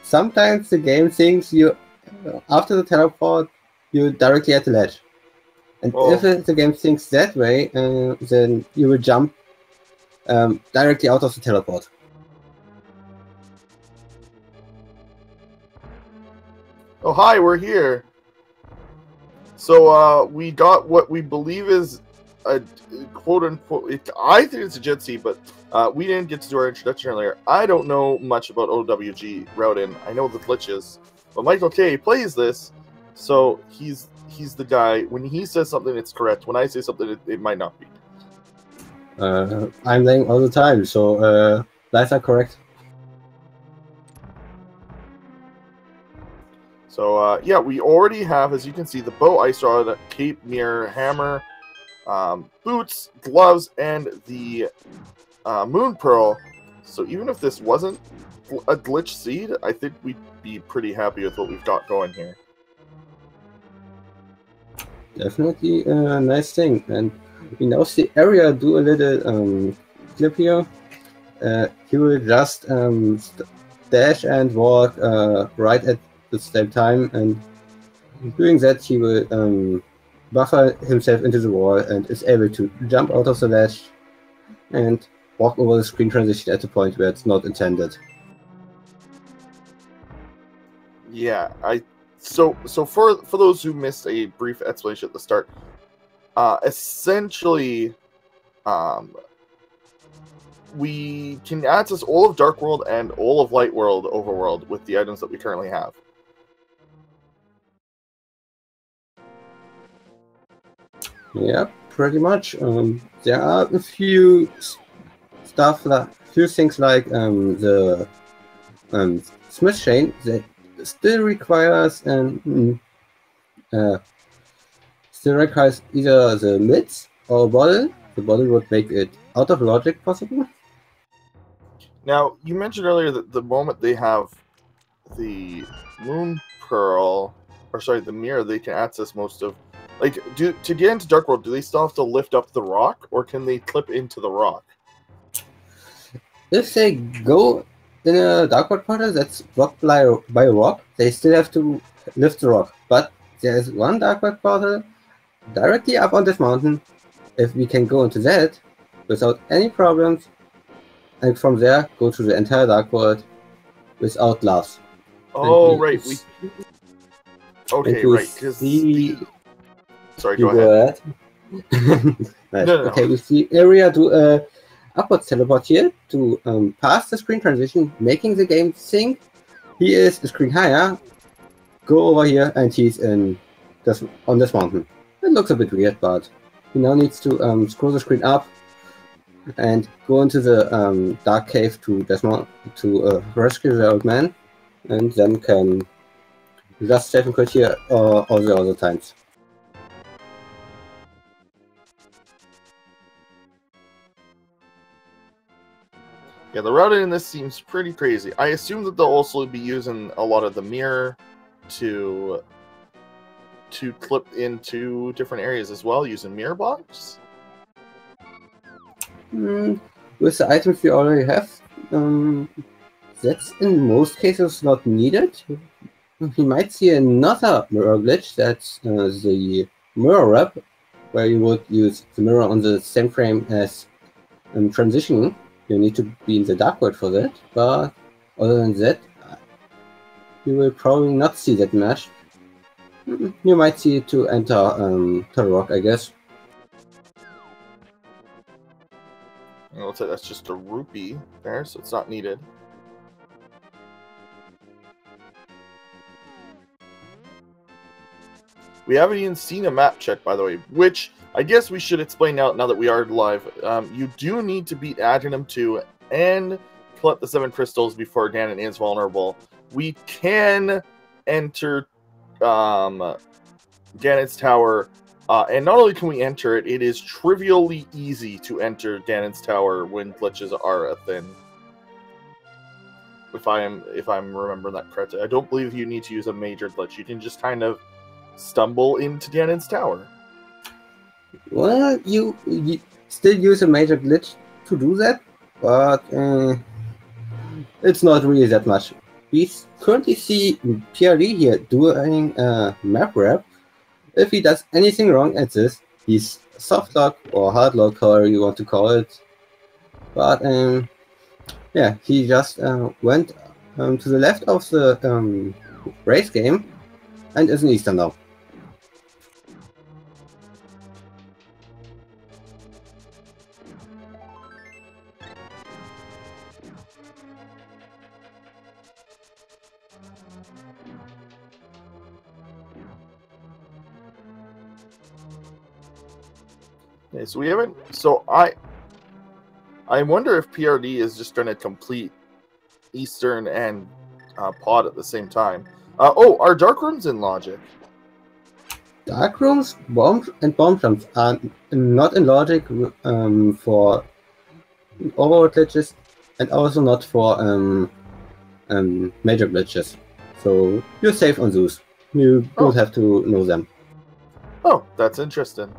sometimes the game thinks you, after the teleport, you're directly at the ledge. And if the game thinks that way, then you will jump directly out of the teleport. Oh, hi, we're here. So, we got what we believe is a quote-unquote... I think it's a Jitsi, but we didn't get to do our introduction earlier. I don't know much about OWG routing. I know the glitches. But Michael K plays this, so he's the guy. When he says something, it's correct. When I say something, it might not be. I'm playing all the time, so lies are correct. So, yeah, we already have, as you can see, the bow, ice rod, cape, mirror, hammer, boots, gloves, and the moon pearl. So even if this wasn't a glitch seed, I think we'd be pretty happy with what we've got going here. Definitely a nice thing. And we now see Area do a little clip here. He will just dash and walk right at the same time, and doing that he will buffer himself into the wall and is able to jump out of the ledge and walk over the screen transition at the point where it's not intended. Yeah, so for those who missed a brief explanation at the start, essentially, we can access all of Dark World and all of Light World Overworld with the items that we currently have. Yeah, pretty much. There are a few things like the Smith chain that still requires either the mids or a bottle. The bottle would make it out of logic possible. Now, you mentioned earlier that the moment they have the moon pearl, or sorry, the mirror, they can access most of. Like, to get into Dark World, do they still have to lift up the rock, or can they clip into the rock? If they go in a Dark World portal that's blocked by a rock, they still have to lift the rock. But there is one Dark World portal directly up on this mountain. If we can go into that without any problems, and from there go to the entire Dark World without loss. Oh, right. Okay, right. Sorry, go ahead. Right. No. Okay, we see Area do a upwards teleport here to pass the screen transition, making the game think he is a screen higher. Go over here, and he's on this mountain. It looks a bit weird, but he now needs to scroll the screen up and go into the dark cave to rescue the old man, and then can just save and quit here all the other times. Yeah, the routing in this seems pretty crazy. I assume that they'll also be using a lot of the mirror to clip into different areas as well, using mirror box. With the items we already have, that's in most cases not needed. We might see another mirror glitch, that's the mirror wrap, where you would use the mirror on the same frame as transitioning. You need to be in the Dark World for that, but other than that, you will probably not see that much. You might see it to enter Turok, I guess. It looks like that's just a rupee there, so it's not needed. We haven't even seen a map check, by the way, which I guess we should explain now that we are live. You do need to beat Agenum 2 and collect the 7 crystals before Ganon is vulnerable. We can enter Ganon's Tower, and not only can we enter it, it is trivially easy to enter Ganon's Tower when glitches are a thing. If I'm remembering that correctly. I don't believe you need to use a major glitch. You can just kind of stumble into Ganon's Tower. Well, you still use a major glitch to do that, but it's not really that much. we currently see PRD here doing a map rep. If he does anything wrong at this, he's soft lock or hard lock, however you want to call it. But yeah, he just went to the left of the race game and is an Easter now. Okay, so we haven't. So I wonder if PRD is just trying to complete Eastern and Pod at the same time. Oh, are Dark Rooms in Logic? Dark Rooms, Bomb Jumps are not in Logic for Overworld glitches, and also not for major glitches. So you're safe on those. You don't have to know them. Oh, that's interesting.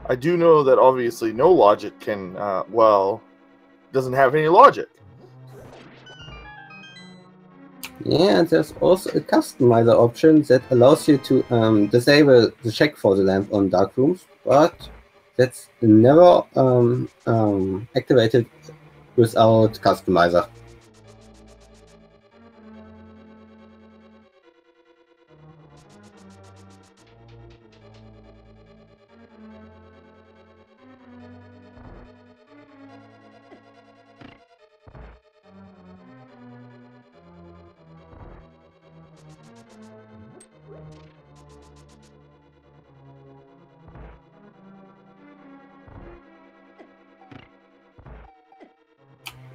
I do know that obviously no logic can, well, doesn't have any logic. Yeah, and there's also a customizer option that allows you to disable the check for the lamp on Dark Rooms, but that's never activated without customizer.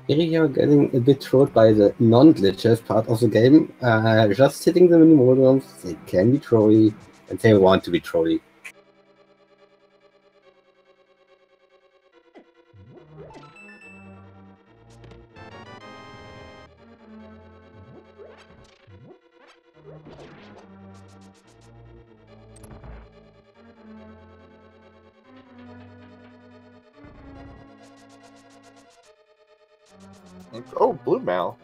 Here you're getting a bit trolled by the non-glitches part of the game. Just hitting them in the modems, they can be trolly, and they want to be trolly. Oh, Blue Mal.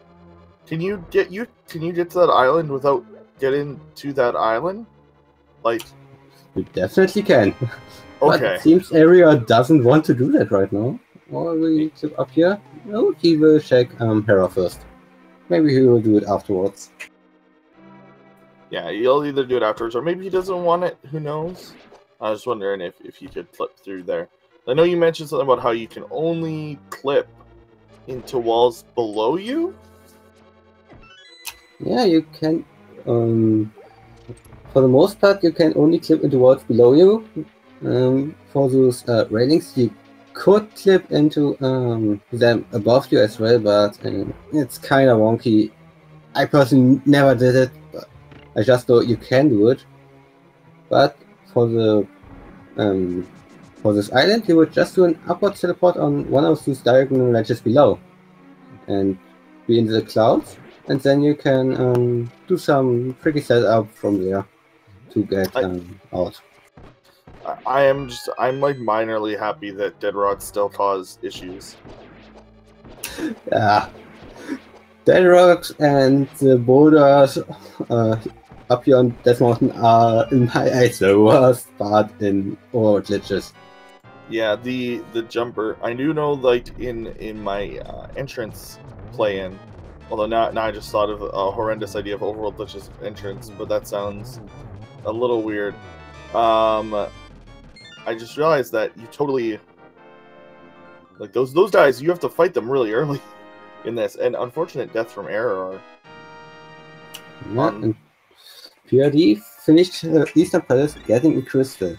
Can you get to that island without getting to that island? Like, You definitely can. But okay. it seems Eriror doesn't want to do that right now. Or will he clip up here? No, he will check Hera first. Maybe he will do it afterwards. Yeah, he'll either do it afterwards or maybe he doesn't want it. Who knows? I was wondering if you could clip through there. I know you mentioned something about how you can only clip into walls below you. Yeah, you can. For the most part, you can only clip into walls below you. For those railings, you could clip into them above you as well, but it's kind of wonky. I personally never did it, but I just know you can do it. But for the for this island, you would just do an upward teleport on one of these diagonal ledges below, and be in the clouds, and then you can do some tricky setup from there to get out. I'm like minorly happy that Dead Rod still cause issues. Yeah, Dead Rocks and the boulders up here on Death Mountain are, in my eyes, the worst part in all glitches. Yeah, the jumper. I do know, like in my entrance play-in. Although now I just thought of a horrendous idea of Overworld glitches entrance, but that sounds a little weird. I just realized that you totally like those guys. You have to fight them really early in this, and unfortunate death from Eriror. Yeah, and PRD finished Eastern Palace getting a crystal.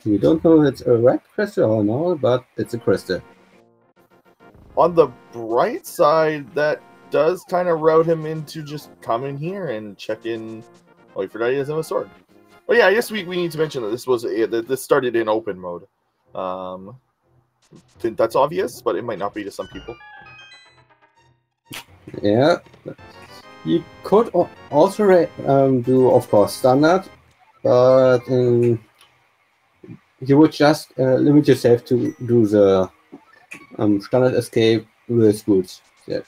We don't know if it's a red crystal or not, but it's a crystal. On the bright side, that does kind of route him into just coming here and check in. Oh, you forgot he doesn't have a sword. Oh yeah, I guess we need to mention that this started in open mode. Think that's obvious, but it might not be to some people. Yeah. You could also do, of course, standard, but you would just limit yourself to do the standard escape with boots. Yeah.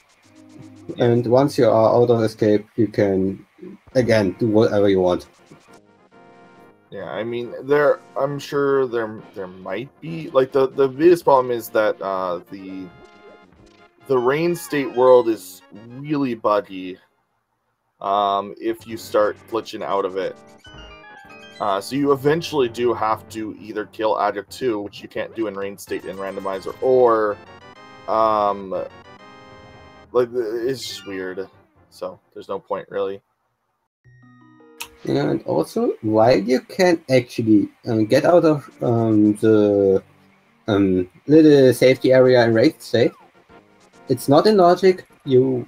And once you are out of escape, you can again do whatever you want. Yeah, I mean, I'm sure there might be like the biggest problem is that the rain state world is really buggy. If you start glitching out of it, so you eventually do have to either kill Adder 2, which you can't do in rain state and randomizer, or like it's just weird. So there's no point really. And also, while you can actually get out of the little safety area in raid state, it's not in logic. You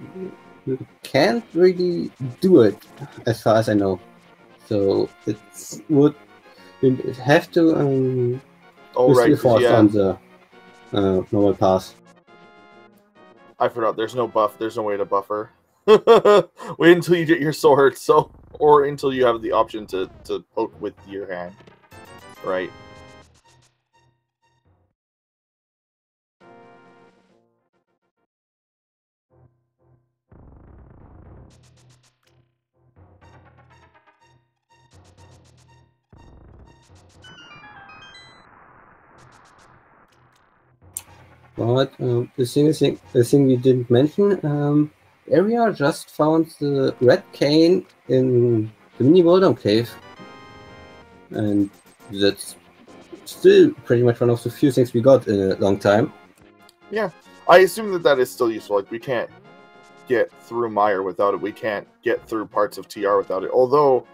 can't really do it, as far as I know. So you have to Right, forced yeah. on the normal path. I forgot. There's no buff. There's no way to buffer. Wait until you get your sword, or until you have the option to poke with your hand. Right. But the thing we didn't mention, Area just found the red cane in the mini Voldom cave, and that's still pretty much one of the few things we got in a long time. Yeah, I assume that is still useful. Like, we can't get through Mire without it. We can't get through parts of TR without it. Although,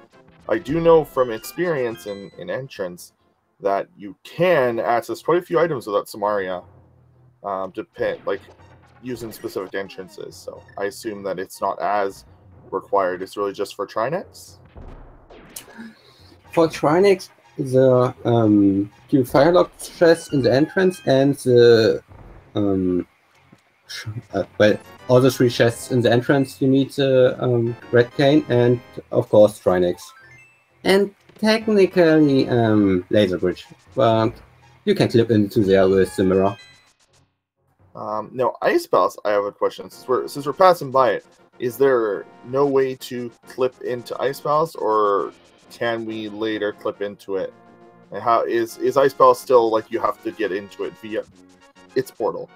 I do know from experience in Entrance that you can access quite a few items without Samaria, like using specific entrances. So I assume that it's not as required. It's really just for Trinex. For Trinex, the you firelock chests in the entrance and the well, all the 3 chests in the entrance you need the red cane and of course Trinex. And technically laser bridge, but you can clip into there with the mirror. No, Ice Palace, I have a question. Since we're passing by it, is there no way to clip into Ice Palace, or can we later clip into it? And how is Ice Palace still like you have to get into it via its portal?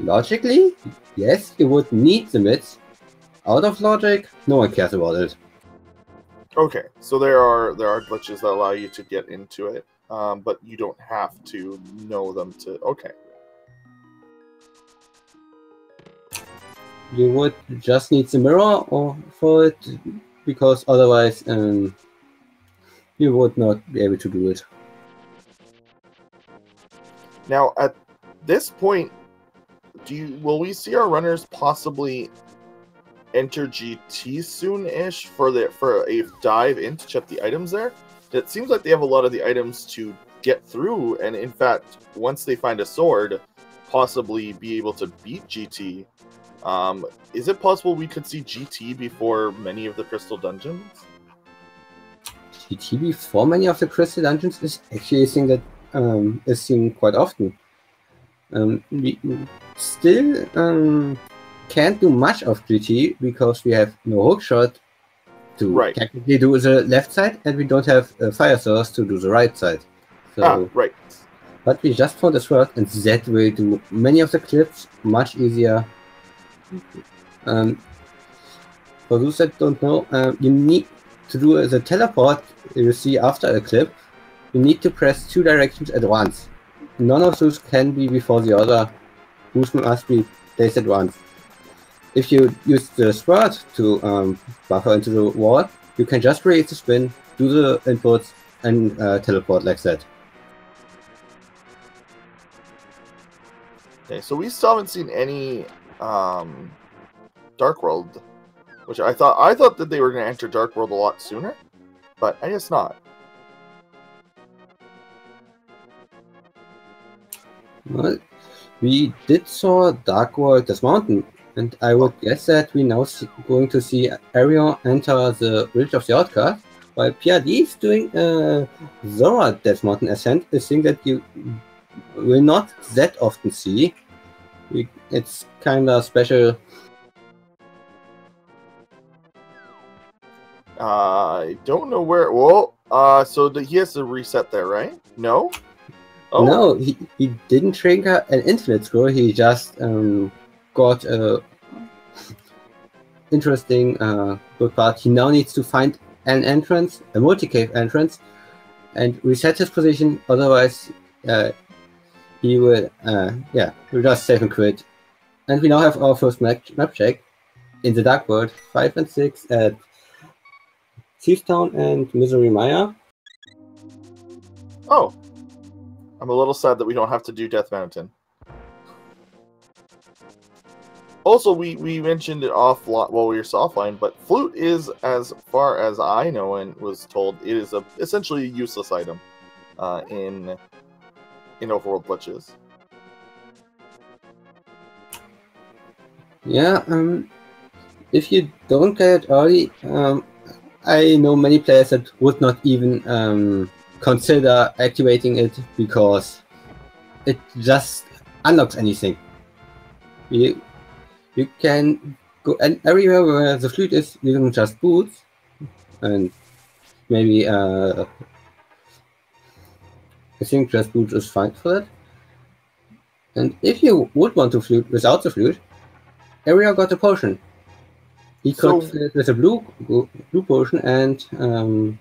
Logically, yes, you would need the mids. Out of logic, no one cares about it. Okay, so there are glitches that allow you to get into it, but you don't have to know them to. Okay. You would just need the mirror for it, because otherwise you would not be able to do it. Now, at this point, will we see our runners possibly enter GT soon-ish for a dive in to check the items there? It seems like they have a lot of the items to get through, and in fact, once they find a sword, possibly be able to beat GT. Is it possible we could see GT before many of the Crystal Dungeons? GT before many of the Crystal Dungeons is actually a thing that is seen quite often. We still can't do much of GT because we have no hookshot to technically do the left side, and we don't have a fire source to do the right side. So, right. But we just found a sword, and that will do many of the clips much easier. For those that don't know, you need to do the teleport you see after a clip. You need to press 2 directions at once. None of those can be before the other. Those must be placed at once. If you use the sword to buffer into the wall, you can just create the spin, do the inputs, and teleport like that. Okay, so we still haven't seen any Dark World, which I thought that they were going to enter Dark World a lot sooner, but I guess not. Well, we did saw Dark World, this mountain, And I would guess that we now going to see Eriror enter the Village of the Outcast, while PRD is doing Zora Death Mountain Ascent, a thing that you will not that often see. It's kinda special. I don't know where. Well, so he has to reset there, right? No. Oh. No, he didn't trigger an infinite scroll. He just got a interesting good part. He now needs to find an entrance, a multi-cave entrance, and reset his position. Otherwise, he will, he'll just save and quit. And we now have our first map check in the Dark World, 5 and 6 at Thief Town and Misery Mire. Oh, I'm a little sad that we don't have to do Death Mountain. Also, we mentioned it offline while we were offline, but flute is, as far as I know and was told, it is essentially a useless item in Overworld glitches. Yeah, if you don't get it early, I know many players that would not even consider activating it because it just unlocks anything. You can go and everywhere where the flute is, you can just boot, and maybe I think just boot is fine for that. And if you would want to flute without the flute, Eriror got a potion. He could fill it with a blue potion, and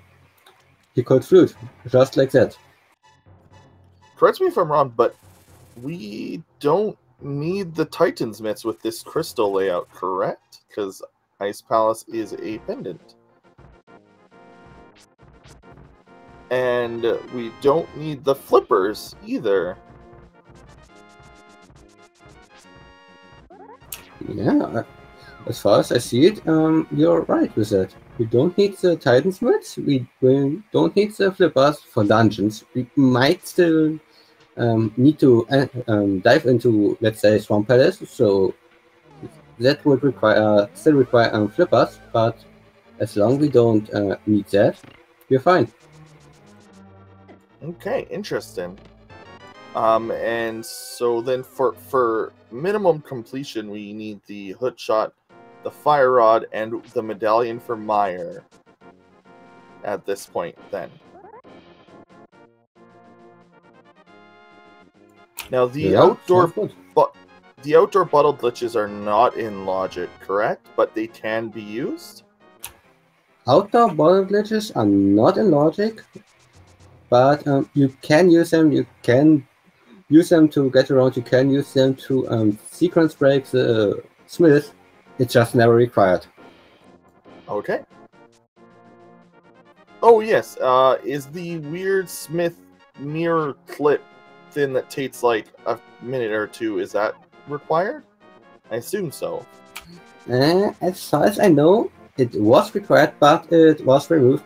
he could flute just like that. Correct me if I'm wrong, but we don't need the Titan's Mitts with this crystal layout, correct? Because Ice Palace is a pendant. And we don't need the flippers either. Yeah, as far as I see it, you're right with that. We don't need the Titan's Mitts, we don't need the flippers for dungeons. We might still need to dive into, let's say, Swamp Palace, so that would still require flippers, but as long as we don't need that, we're fine. Okay, interesting. And so then for minimum completion, we need the hook shot, the fire rod, and the medallion for Mire at this point then. Now the outdoor bottle glitches are not in logic, correct? But they can be used? Outdoor bottle glitches are not in logic, but you can use them. You can use them to get around. You can use them to sequence break the smith. It's just never required. Okay. Oh yes, is the weird smith mirror clip thing that takes like a minute or two, is that required? I assume so. As far as I know, it was required, but it was removed.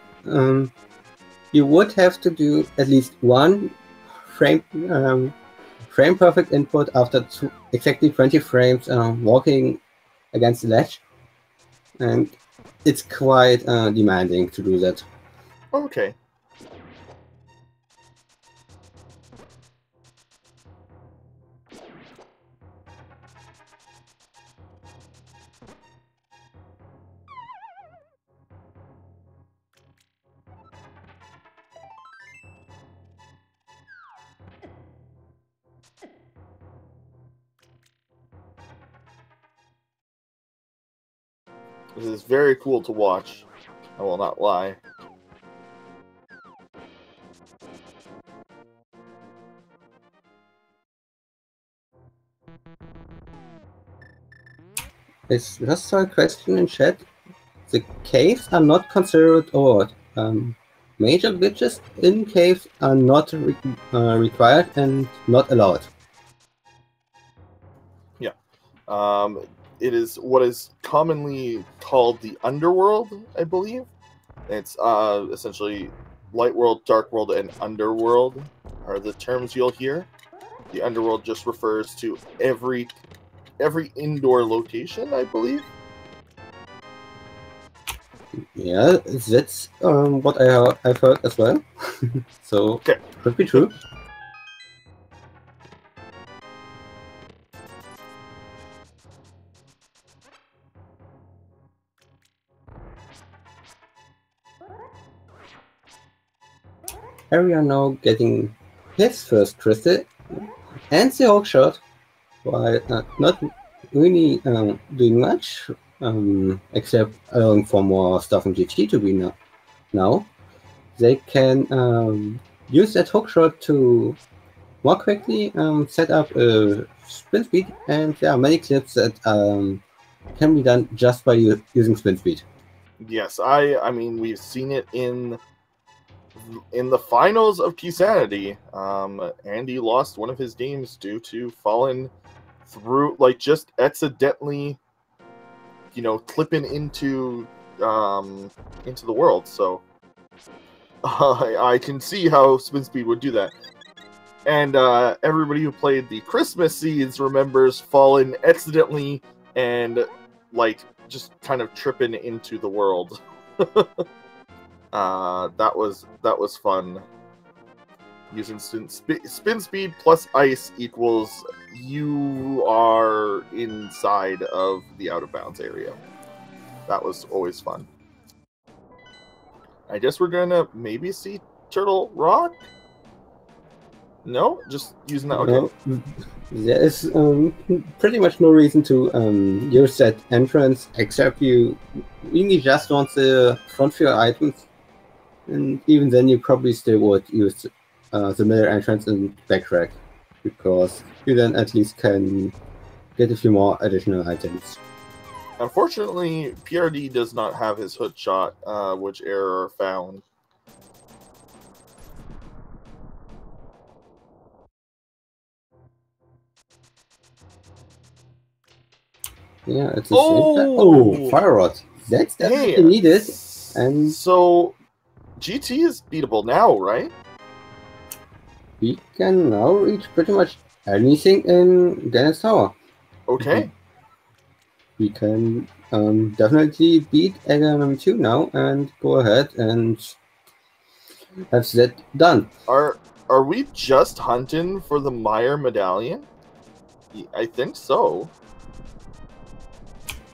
You would have to do at least one frame perfect input after exactly 20 frames walking against the ledge, and it's quite demanding to do that. Okay. This is very cool to watch. I will not lie. It's just a question in chat. The caves are not considered Overworld. Major glitches in caves are not required and not allowed. Yeah. It is what is commonly called the Underworld, I believe. It's essentially Light World, Dark World, and Underworld are the terms you'll hear. The Underworld just refers to every every indoor location, I believe. Yeah, that's what I've heard as well. So, Okay. could be true. Area now getting his first crystal and the hook shot, while not really doing much, except allowing for more stuff in GT to be now. They can use that hook shot to more quickly set up a spin speed, and there are many clips that can be done just by using spin speed. Yes, I mean, we've seen it in the finals of Keysanity. Andy lost one of his games due to falling through, like, just accidentally, you know, clipping into the world. So I can see how spin speed would do that. And everybody who played the Christmas Seeds remembers falling accidentally and, like, just kind of tripping into the world. That was fun. Using spin speed plus ice equals you are inside of the out of bounds area. That was always fun. I guess we're gonna maybe see Turtle Rock. No, just using that. Okay. No, there is pretty much no reason to use that entrance, except you really just want the front few items, and even then you probably still would use the middle entrance and backtrack, because you then at least can get a few more additional items. Unfortunately, PRD does not have his hook shot, which Eriror found. Yeah, it's the same. Oh, Fire Rod. That's definitely needed. And so, GT is beatable now, right? We can now reach pretty much anything in Ganon's Tower. Okay. We can definitely beat Ganon 2 now and go ahead and have that done. Are we just hunting for the Meyer medallion? I think so.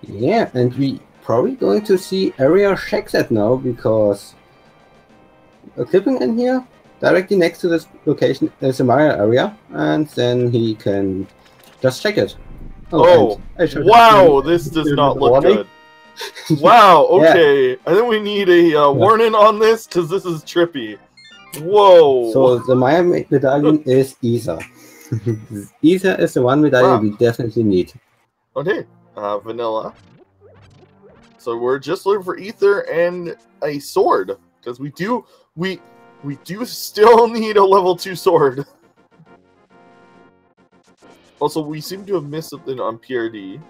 Yeah, and we probably going to see Eriror check that now, because clipping in here directly next to this location is a Meyer area, and then he can just check it. Oh, wow, this does not look good. Wow, okay. Yeah. I think we need a warning on this, because this is trippy. Whoa. So the Meyer medallion is Ether. Ether is the one medallion we definitely need. Okay, vanilla. So we're just looking for Ether and a sword, because we do still need a level 2 sword. Also, we seem to have missed something on PRD.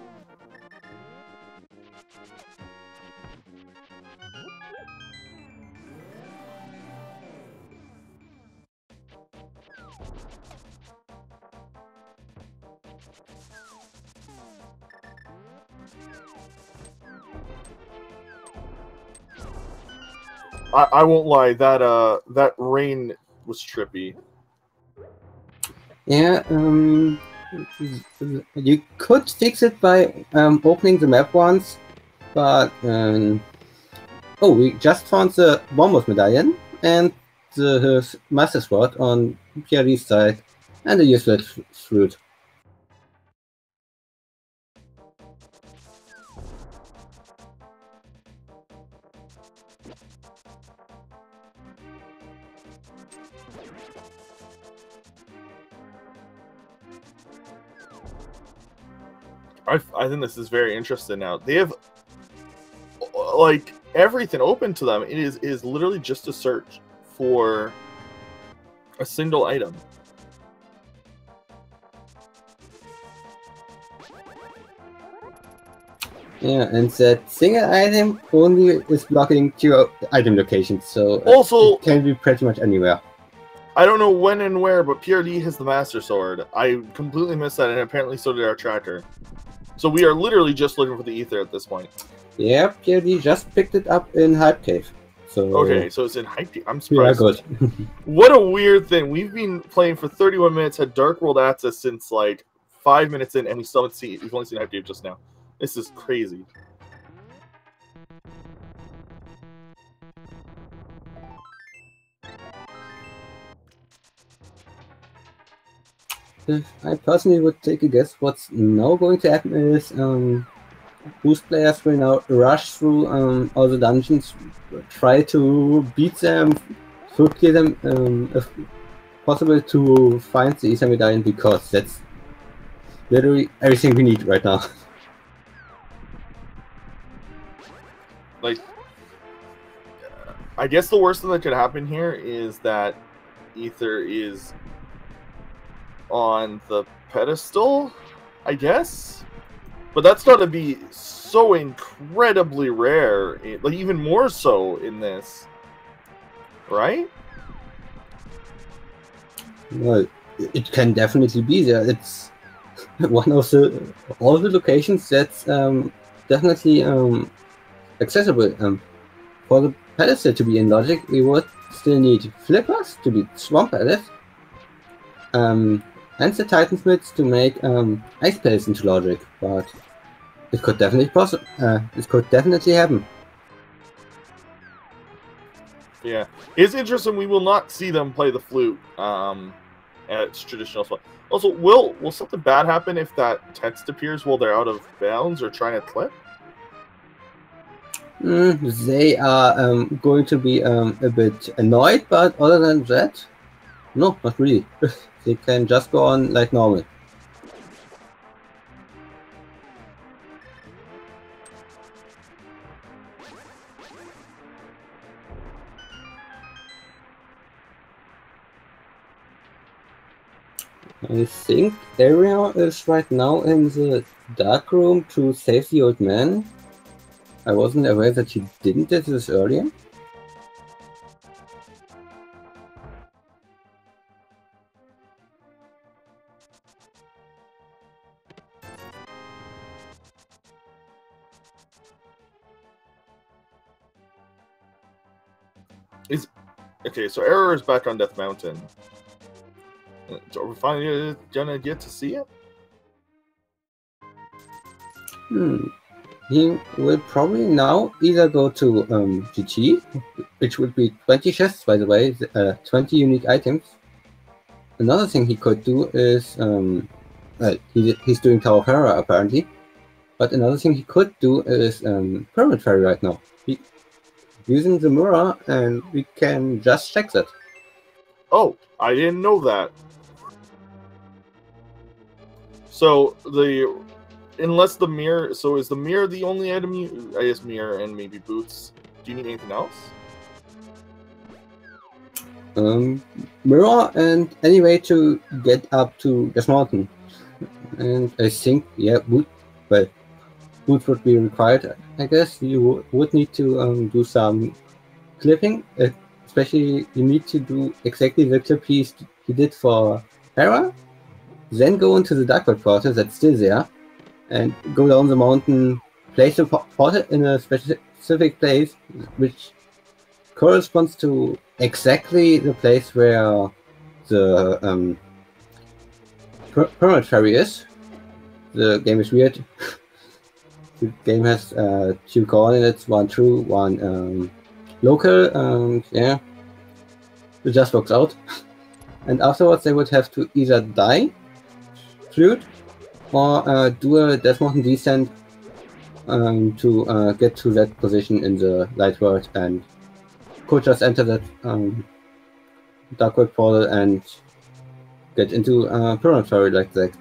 I won't lie, that rain was trippy. Yeah, you could fix it by opening the map once, but oh, we just found the Bombos medallion and the Master Sword on PRD's side, and the useless fruit. I think this is very interesting now. They have, like, everything open to them. It is literally just a search for a single item. Yeah, and that single item only is blocking 2 item locations, so also it can be pretty much anywhere. I don't know when and where, but PRD has the Master Sword. I completely missed that, and apparently so did our tracker. So we are literally just looking for the ether at this point. Yeah, PRD just picked it up in Hype Cave. So Okay, so it's in Hype. I'm yeah, surprised. good. What a weird thing. We've been playing for 31 minutes, had Dark World access since like 5 minutes in, and we still haven't seen. We've only seen Hype Cave just now. This is crazy. If I personally would take a guess, what's now going to happen is boost players will now rush through all the dungeons, try to beat them, full clear them if possible to find the Ether Medallion, because that's literally everything we need right now. Like, I guess the worst thing that could happen here is that Ether is on the pedestal, I guess? But that's got to be so incredibly rare, like even more so in this, right? Well, it can definitely be there. It's one of all the locations that's definitely accessible. For the pedestal to be in logic, we would still need flippers to be swamp added, and the Titan Smiths to make ice pellets into logic, but it could definitely it could definitely happen. Yeah, it's interesting. We will not see them play the flute at its traditional spot. Also, will something bad happen if that text appears while they're out of bounds or trying to clip? They are going to be a bit annoyed, but other than that, no, not really. They can just go on like normal. I think Eriror is right now in the dark room to save the old man. I wasn't aware that he didn't do this earlier. Okay, so Eriror is back on Death Mountain. Are we finally gonna get to see it? He will probably now either go to GG, which would be 20 chests, by the way, 20 unique items. Another thing he could do is, well, he's doing Tower of Hera apparently, but another thing he could do is Pyramid Ferry right now. Using the mirror, and we can just check that. Oh, I didn't know that. So unless the mirror, so is the mirror the only item you? I guess mirror and maybe boots. Do you need anything else? Mirror and any way to get up to this mountain. And I think, yeah, boots would be required. I guess you would need to do some clipping, especially you need to do exactly the clip he did for Hera, then go into the Darkwood portal that's still there, and go down the mountain, place the portal in a specific place, which corresponds to exactly the place where the Pyramid Ferry is. The game is weird. The game has two coordinates, one true, one local, yeah. It just works out. And afterwards they would have to either die, flute, or do a Death Mountain descent to get to that position in the light world, and could just enter that Darkwood portal and get into Pyramid Ferry like that.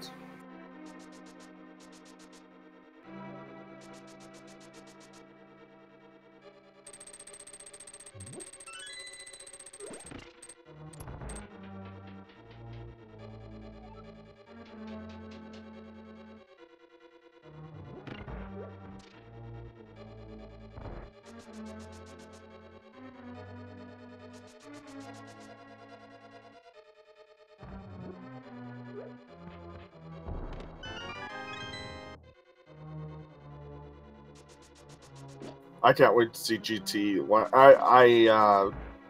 I can't wait to see GT.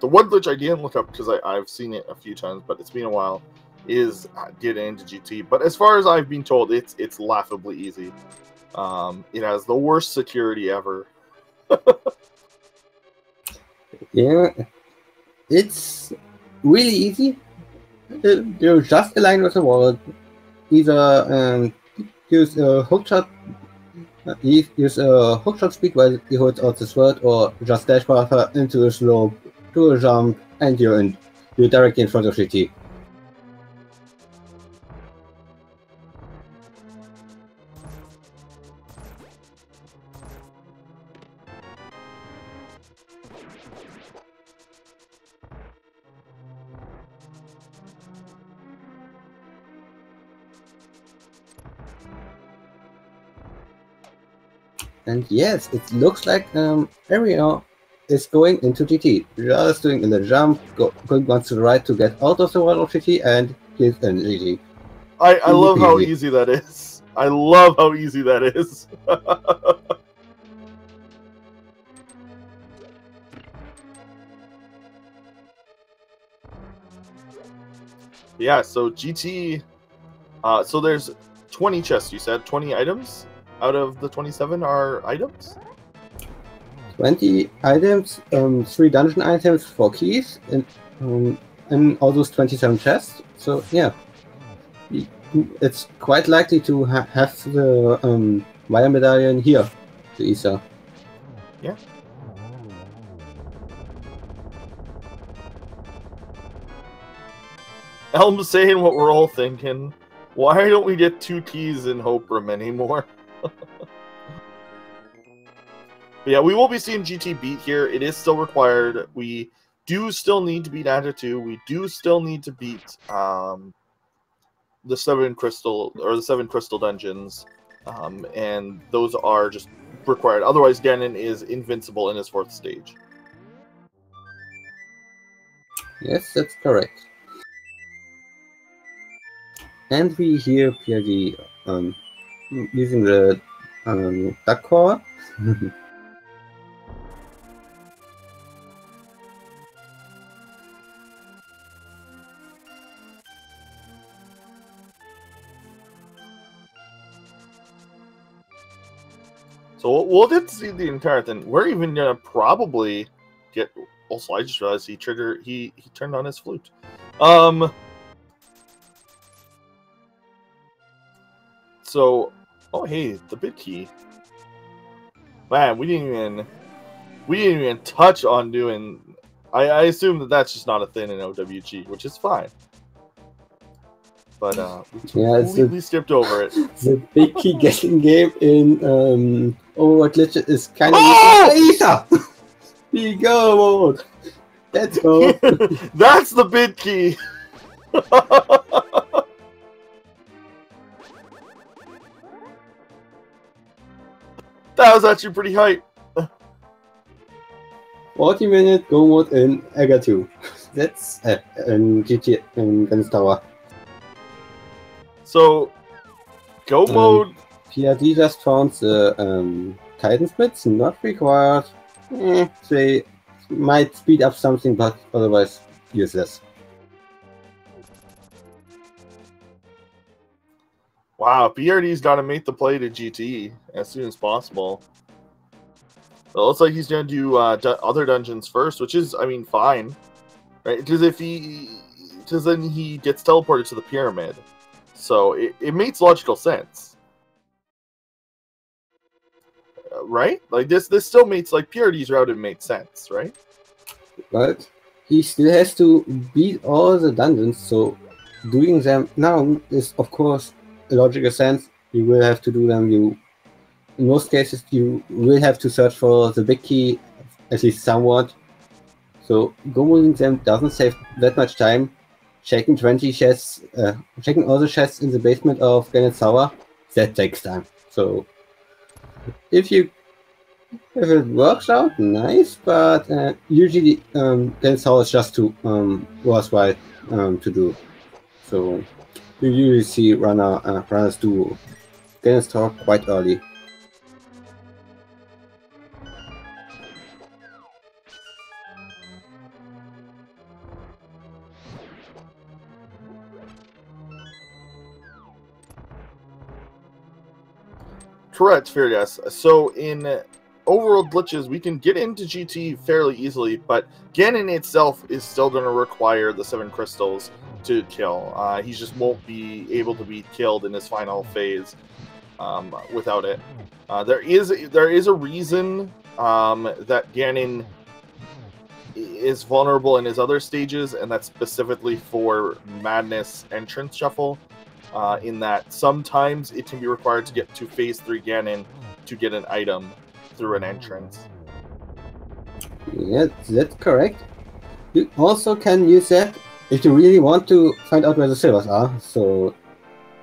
The one glitch I didn't look up because I've seen it a few times, but it's been a while, is getting into GT. But as far as I've been told, it's laughably easy. It has the worst security ever. Yeah, it's really easy. You just align with the wall. Either use a hookshot. Use a hookshot speed while you hold out the sword, or just dash buffer into a slope, do a jump, and you're directly in front of GT. And yes, it looks like Eriror is going into GT. Just doing a little jump, going once to the right to get out of the world of GT, and he's in GT. I love how easy that is. I love how easy that is. Yeah, so GT... so there's 20 chests, you said? 20 items? Out of the 27 are items? 20 items, 3 dungeon items, 4 keys, and all those 27 chests. So yeah, it's quite likely to have the Wire Medallion here, the Isa. Yeah. Elm's saying what we're all thinking. Why don't we get 2 keys in Hope Room anymore? Yeah, we will be seeing GT beat here. It is still required. We do still need to beat Attitude. We do still need to beat the 7 crystal dungeons, and those are just required. Otherwise, Ganon is invincible in his 4th stage. Yes, that's correct. And we hear PRD using the duck core. So we'll get to see the entire thing. We're even gonna probably get. Also, I just realized he turned on his flute. So, oh hey, the bit key. Man, we didn't even touch on doing. I assume that that's just not a thing in OWG, which is fine. But we skipped over it. The big key getting game in Overworld glitch is kind of Isa. We go. Let's go. That's the bid key. That was actually pretty hype. 40-minute go mode in Aga 2. That's in GT in Guns Tower. So, go mode. PRD just found the Titan splits not required. They might speed up something, but otherwise useless. Wow, PRD's got to make the play to GT as soon as possible. It looks like he's going to do other dungeons first, which is, I mean, fine, right? Because then he gets teleported to the pyramid, so it makes logical sense, right? Like this still makes PRD's route. It makes sense, right? But he still has to beat all the dungeons, so doing them now is, of course, a logical sense. You will have to do them. In most cases, you will have to search for the big key, at least somewhat. So going them doesn't save that much time. Checking 20 chests, checking all the chests in the basement of Ganon Tower, that takes time. So if it works out, nice. But usually Ganon Tower is just too worthwhile to do. So you usually see runners do Ganon Tower quite early. Correct, fair guess. So in Overworld glitches, we can get into GT fairly easily, but Ganon itself is still going to require the 7 crystals to kill. He just won't be able to be killed in his final phase without it. There is a reason that Ganon is vulnerable in his other stages, and that's specifically for Madness Entrance Shuffle. In that sometimes it can be required to get to Phase 3 Ganon to get an item through an entrance. Yeah, that's correct. You also can use that if you really want to find out where the silvers are. So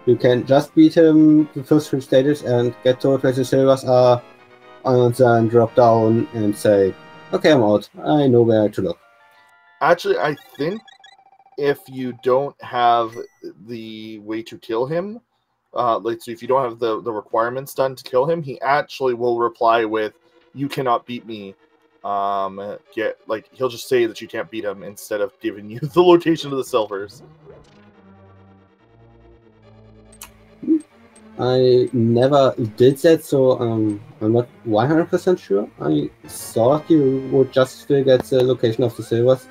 you can just beat him the first 3 stages and get told where the silvers are, and then drop down and say, okay, I'm out. I know where to look. Actually, I think if you don't have the way to kill him, so if you don't have the requirements done to kill him, he actually will reply with, "You cannot beat me." He'll just say that you can't beat him instead of giving you the location of the silvers. I never did that, so I'm not 100% sure. I thought you would just still get the location of the silvers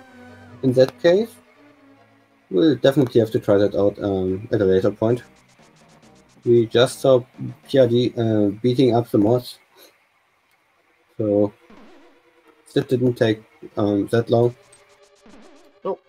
in that case. We'll definitely have to try that out at a later point. We just saw PRD beating up the mods, so that didn't take that long. Nope.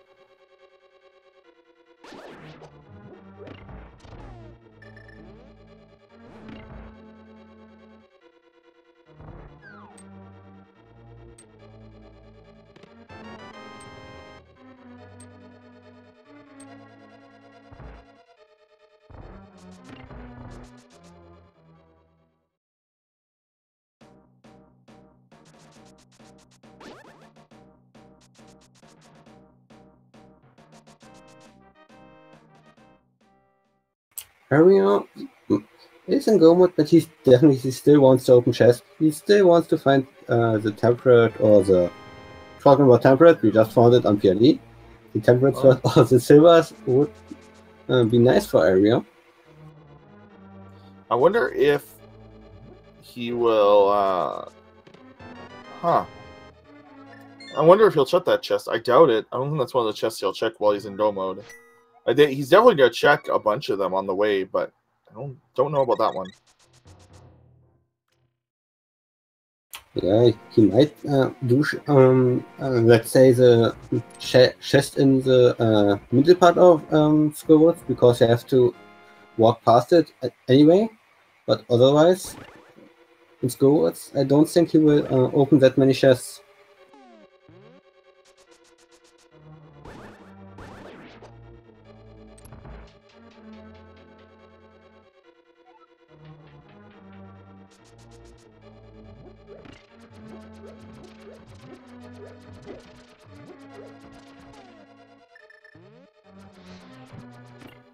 Aria is in go mode, but he definitely still wants to open chest. He still wants to find the temperate or the... Talking about temperate, we just found it on PRD. The temperate sword or the silvers would be nice for Aria. I wonder if he will... I wonder if he'll check that chest. I doubt it. I don't think that's one of the chests he'll check while he's in go mode. He's definitely going to check a bunch of them on the way, but I don't know about that one. Yeah, he might do, let's say, the chest in the middle part of Skyward, because you have to walk past it anyway. But otherwise, in Skyward, I don't think he will open that many chests.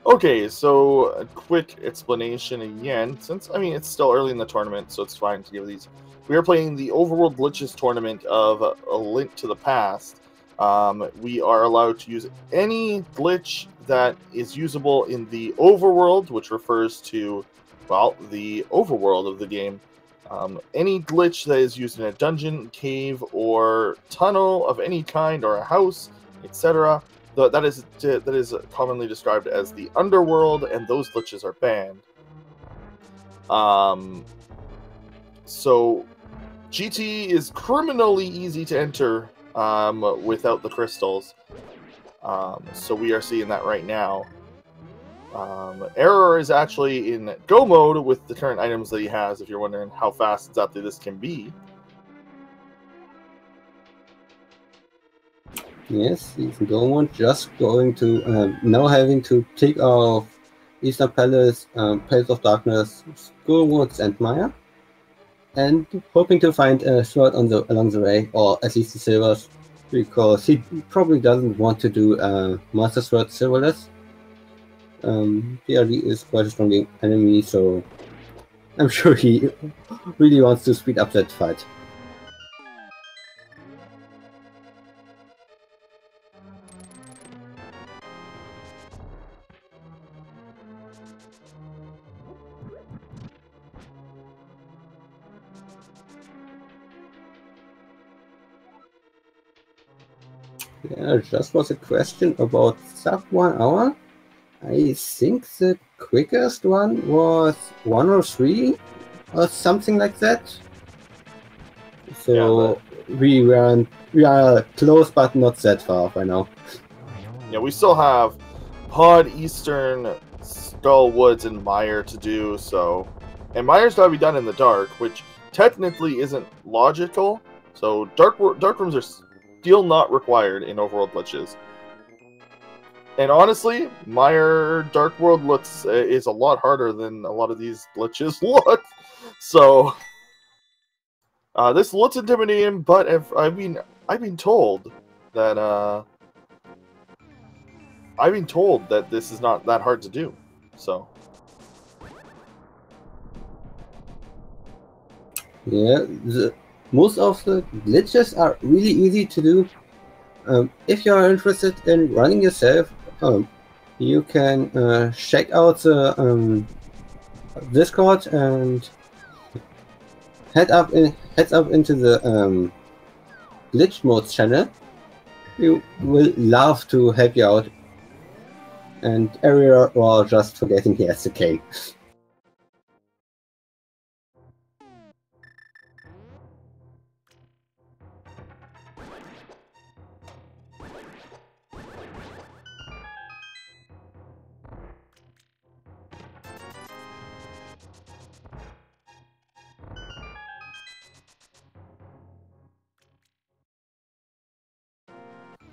Okay, so a quick explanation again, since, I mean, it's still early in the tournament, so it's fine to give these. We are playing the Overworld Glitches tournament of A Link to the Past. We are allowed to use any glitch that is usable in the Overworld, which refers to, well, the Overworld of the game. Any glitch that is used in a dungeon, cave, or tunnel of any kind, or a house, etc., that is commonly described as the underworld, and those glitches are banned. So GT is criminally easy to enter without the crystals. So we are seeing that right now. Eriror is actually in go mode with the current items that he has, if you're wondering how fast exactly this can be. Yes, he's going, just going to now having to take off Eastern Palace, Palace of Darkness, Skullwoods, and Maya, and hoping to find a sword along the way, or at least the silvers, because he probably doesn't want to do Master Sword silverless. PRD is quite a strong enemy, so I'm sure he really wants to speed up that fight. Yeah, just was a question about sub 1 hour. I think the quickest one was 103 or something like that. So yeah, we are close, but not that far by now. Yeah, we still have Pod, Eastern, Skull Woods, and Mire to do. So, and Mire's got to be done in the dark, which technically isn't logical. So dark rooms are still not required in Overworld glitches. And honestly, Mire Dark World looks is a lot harder than a lot of these glitches look. So this looks intimidating, but if I've been told that this is not that hard to do. So yeah, most of the glitches are really easy to do. If you are interested in running yourself, you can check out the Discord and heads up into the glitch modes channel. We will love to help you out. And Eriror, or just forgetting he has the K.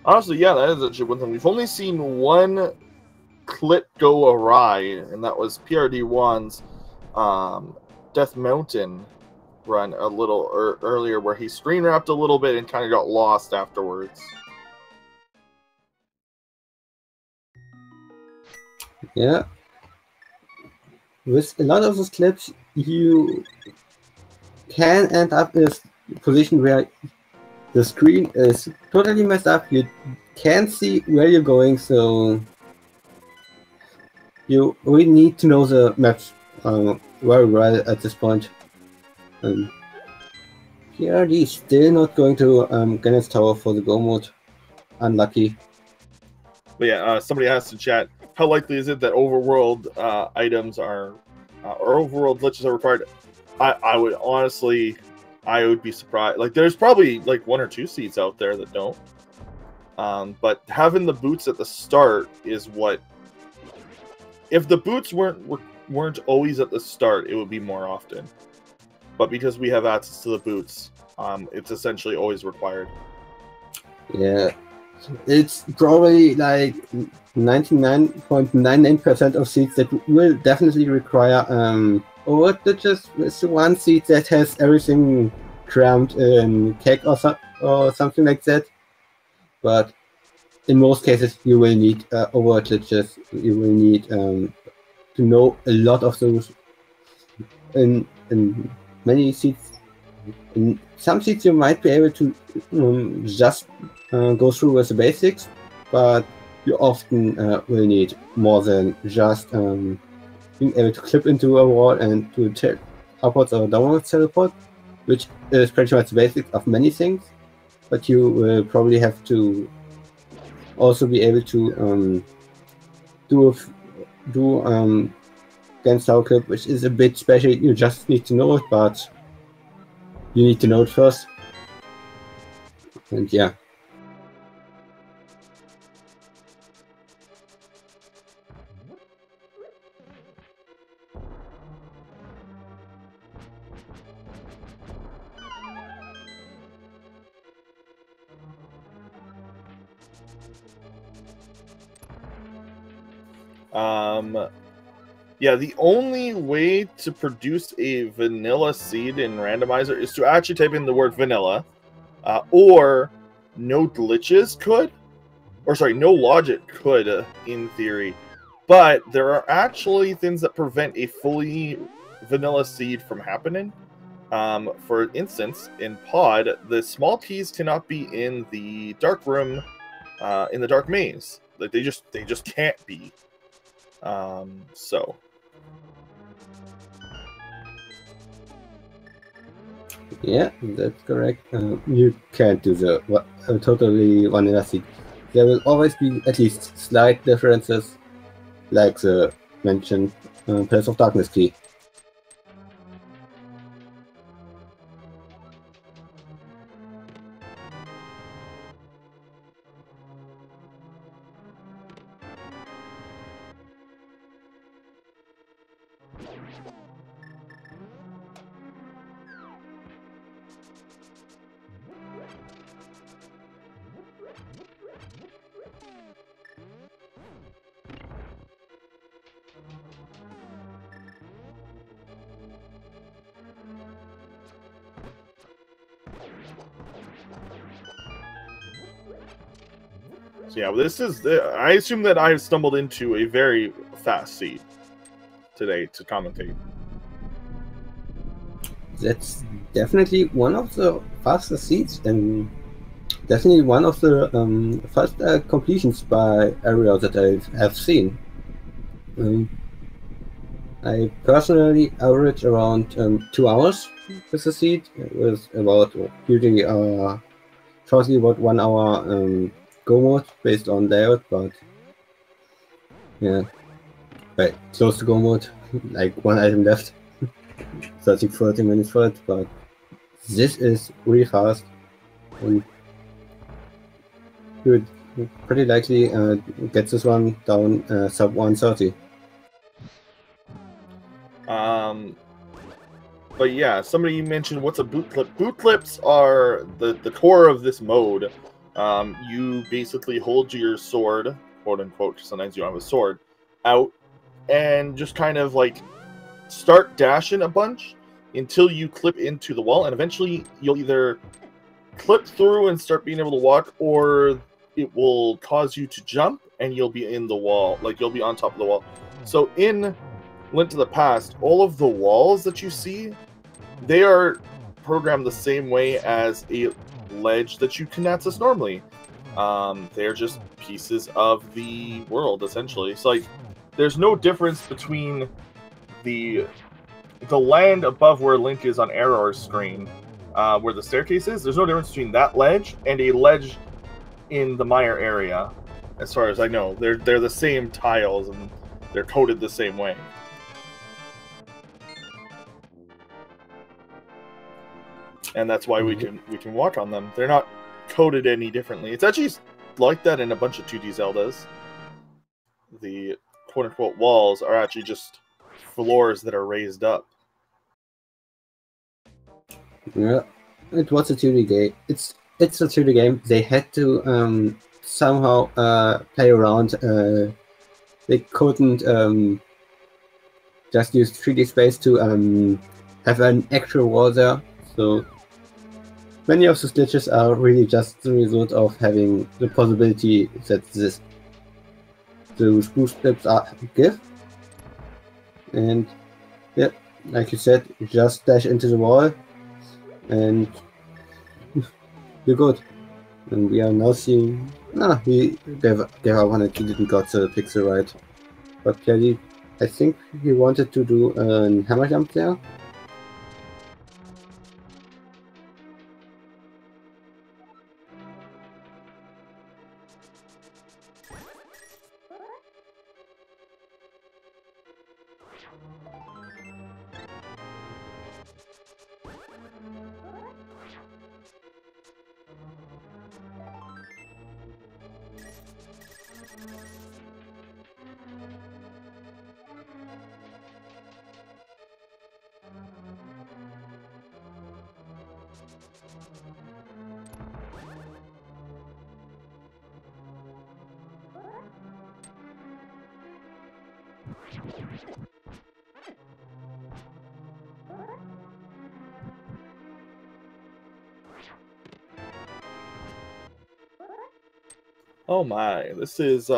honestly, yeah, that is actually one thing. We've only seen one clip go awry, and that was prdwong's Death Mountain run a little earlier, where he screen wrapped a little bit and kind of got lost afterwards. Yeah. With a lot of those clips, you can end up in a position where the screen is totally messed up. You can't see where you're going, so you really need to know the maps very well at this point. PRD is still not going to Ganon's Tower for the Go mode. Unlucky. But yeah, somebody asked in chat, how likely is it that Overworld items are, or Overworld glitches are required? I would honestly, I would be surprised. Like, there's probably like 1 or 2 seeds out there that don't. But having the boots at the start is what. If the boots weren't always at the start, it would be more often. But because we have access to the boots, it's essentially always required. Yeah. It's probably like 99.99% of seeds that will definitely require Overworld glitches, with one seed that has everything crammed in cake or something like that. But in most cases, you will need Overworld glitches. You will need to know a lot of those. In many seeds, in some seeds, you might be able to just go through with the basics, but you often will need more than just being able to clip into a wall and to upwards or downwards teleport, which is pretty much the basics of many things. But you will probably have to also be able to do against our clip, which is a bit special. You just need to know it, but you need to know it first. And yeah. Yeah, the only way to produce a vanilla seed in Randomizer is to actually type in the word vanilla, or no glitches could, or sorry, no logic could, in theory. But there are actually things that prevent a fully vanilla seed from happening. For instance, in Pod, the small keys cannot be in the dark room, in the dark maze. Like they just can't be. So. Yeah, that's correct. You can't do the totally vanilla seed. There will always be at least slight differences, like the mentioned Pillars of Darkness key. So yeah, this is. I assume that I've stumbled into a very fast seed today to commentate. That's definitely one of the fastest seeds, and definitely one of the first completions by Eriror that I have seen. I personally average around 2 hours with the seed, with about usually shortly about 1 hour go mode based on layout, but yeah, right, close to go mode, like one item left, 30-40 minutes for it, but this is really fast, and you would pretty likely get this one down sub 130. But yeah, somebody mentioned what's a boot clip. Boot clips are the core of this mode. You basically hold your sword, quote unquote, sometimes you don't have a sword, out, and just kind of like start dashing a bunch until you clip into the wall, and eventually you'll either clip through and start being able to walk, or it will cause you to jump and you'll be in the wall, like you'll be on top of the wall. So in Link to the Past, all of the walls that you see, they are programmed the same way as a ledge that you can access normally. They're just pieces of the world, essentially. So like, there's no difference between the land above where Link is on Eriror's screen, where the staircase is. There's no difference between that ledge and a ledge in the mire area, as far as I know. They're the same tiles and they're coded the same way. And that's why we can walk on them. They're not coded any differently. It's actually like that in a bunch of 2D Zeldas. The quote-unquote walls are actually just floors that are raised up. Yeah, it was a 2D game. It's a 2D game. They had to somehow play around. They couldn't just use 3D space to have an actual wall there. So many of the glitches are really just the result of having the possibility that the spruce clips give. And yeah, like you said, you just dash into the wall and you're good. And we are now seeing, he gave up on it, he didn't got the pixel right. But clearly, I think he wanted to do a hammer jump there. Oh my, this is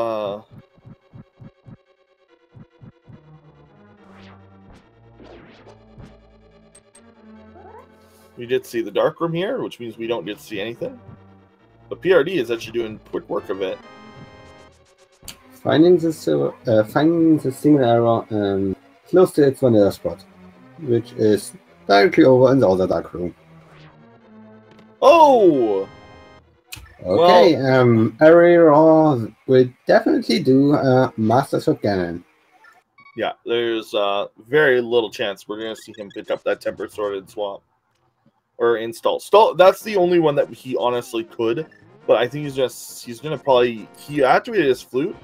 we did see the dark room here, which means we don't get to see anything. But PRD is actually doing quick work of it. Finding the single error close to its vanilla spot, which is directly over in the other dark room. Oh! Okay, Eriror will definitely do Masters of Ganon. Yeah, there's very little chance we're going to see him pick up that Temper Sword and swap. Or install. That's the only one that he honestly could. But I think he's gonna probably... He activated his flute.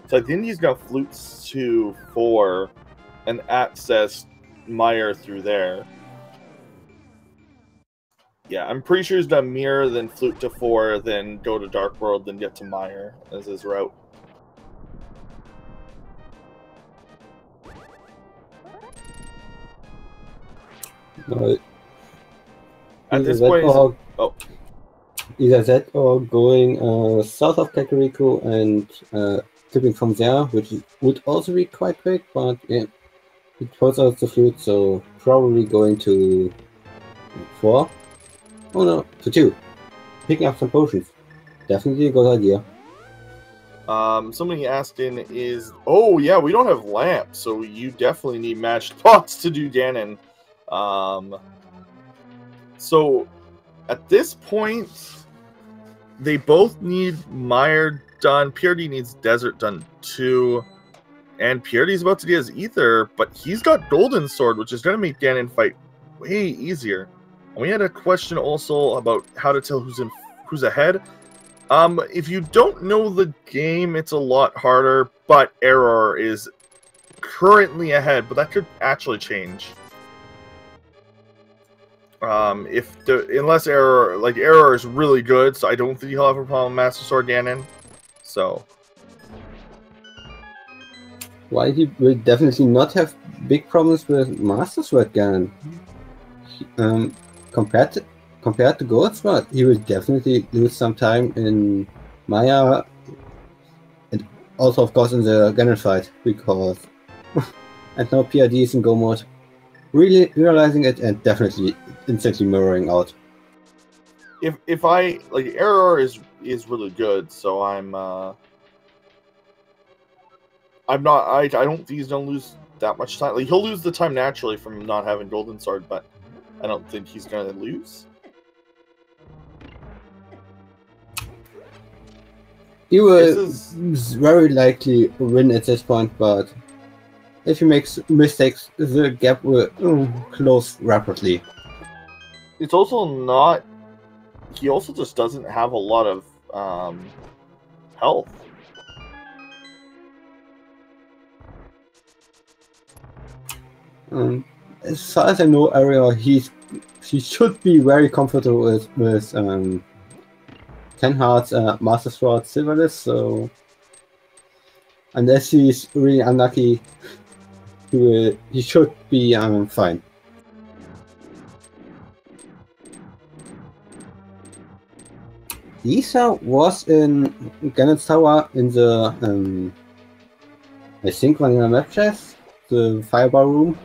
So I think he's going to flute to 4 and access Meyer through there. Yeah, I'm pretty sure he's done Mirror, then Flute to 4, then go to Dark World, then get to Meyer as his route. At this point, either that or going south of Kakariko and tipping from there, which would also be quite quick, but yeah, it pulls out the flute, so probably going to 4. Oh no, to 2. Picking up some potions. Definitely a good idea. Somebody asked in is, oh yeah, we don't have lamps, so you definitely need matched pots to do Ganon. So at this point, they both need Meyer done. PRD needs Desert done too. And PRD's about to get his Ether, but he's got Golden Sword, which is going to make Ganon fight way easier. And we had a question also about how to tell who's ahead. If you don't know the game, it's a lot harder, but Eriror is currently ahead, but that could actually change. Unless Eriror is really good, so I don't think he'll have a problem with Master Sword Ganon. So Why he will definitely not have big problems with Master Sword Ganon. Compared to Gold Sword, he will definitely lose some time in Maya, and also of course in the Ganon fight, because and now PRD is in Go mode, really realizing it and definitely instantly mirroring out. If I like, Eriror is really good, so I don't think he's gonna lose that much time. Like, he'll lose the time naturally from not having Golden Sword, but I don't think he's gonna lose. He will very likely win at this point, but if he makes mistakes, the gap will close rapidly. It's also not... He also just doesn't have a lot of health. As far as I know, Eriror, he should be very comfortable with 10 hearts, Master Sword, Silverless, so unless he's really unlucky, he should be fine. Lisa was in Ganon's Tower in the I think vanilla map chest, the firebar room.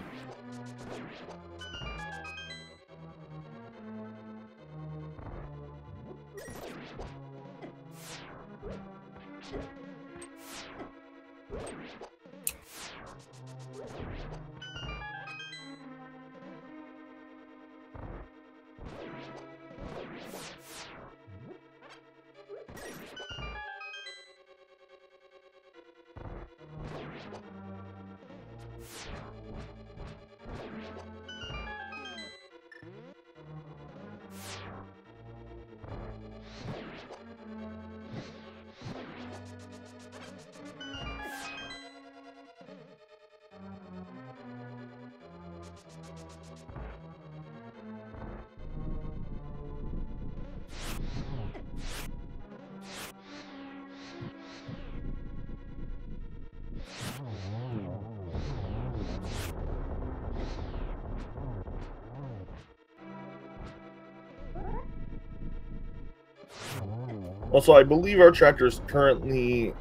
Also, I believe our tractor is currently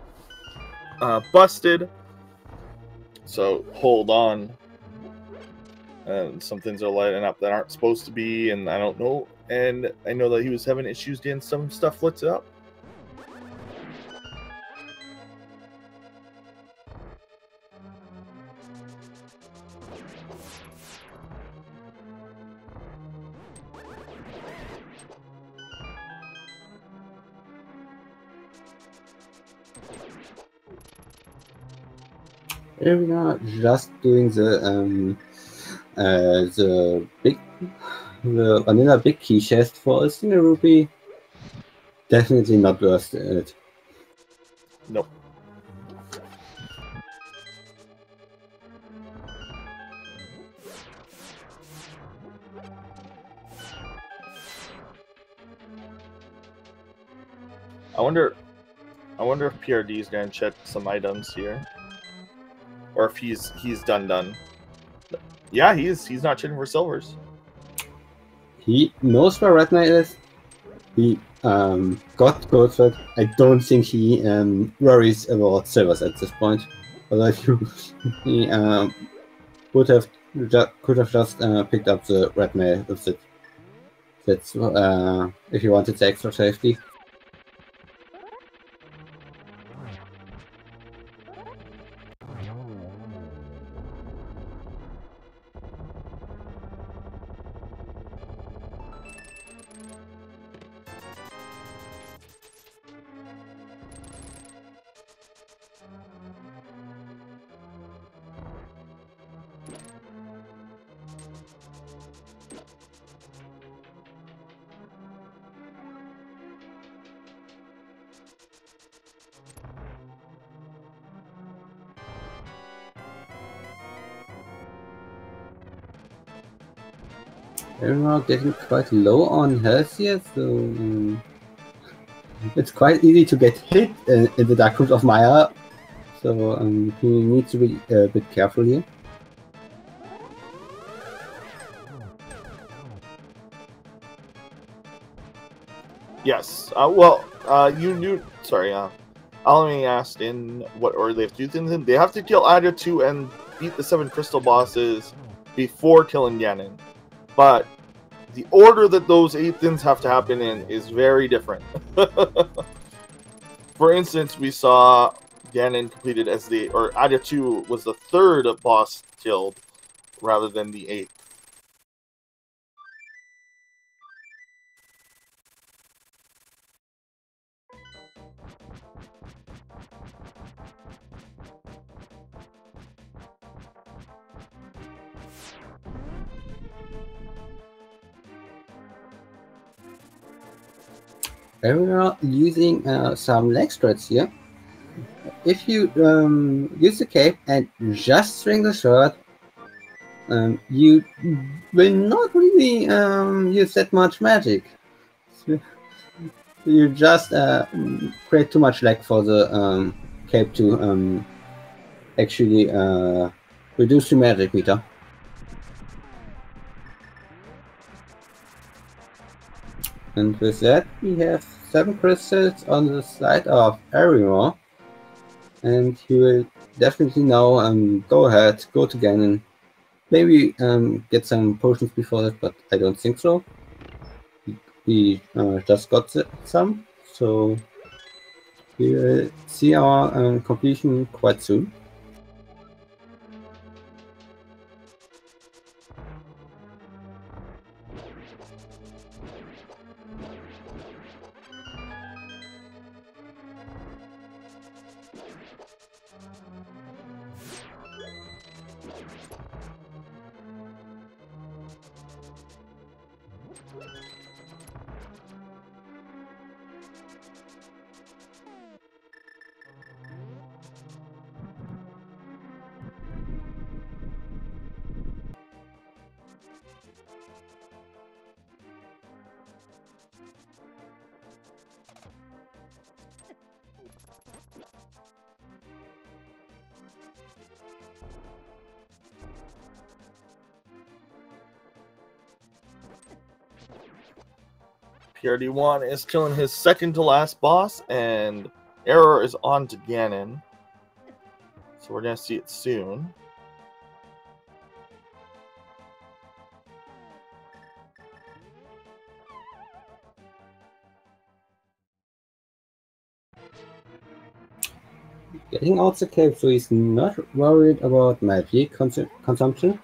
busted, so hold on. And some things are lighting up that aren't supposed to be, and I don't know. And I know that he was having issues getting some stuff lit up. Here we are just doing the vanilla big key chest for a single rupee. Definitely not worth it. Nope. I wonder if PRD is gonna check some items here, or if he's done. Yeah, he's not checking for silvers. He knows where Red Knight is. He got gold for it. I don't think he worries about silvers at this point. Although if he could have just picked up the red mail with it. That's if he wanted the extra safety. Eriror getting quite low on health here, so it's quite easy to get hit in the Dark Root of Maya. So he needs to be a bit careful here. Yes. Well, you knew. Sorry. Alamy asked in what order they have to do things. They have to kill either 2 and beat the 7 crystal bosses before killing Ganon. But the order that those 8 things have to happen in is very different. For instance, we saw Ganon completed as Ada 2 was the 3rd boss killed rather than the 8th. Eriror using some leg strats here. If you use the cape and just string the sword, you will not really use that much magic. You just create too much lag for the cape to actually reduce the magic meter. And with that, we have 7 crystals on the side of Eriror. And he will definitely now go ahead, go to Ganon. Maybe get some potions before that, but I don't think so. He just got some, so we will see our completion quite soon. PRD1 is killing his second to last boss, and Eriror is on to Ganon. So we're going to see it soon. Getting out the cave, so he's not worried about magic consumption.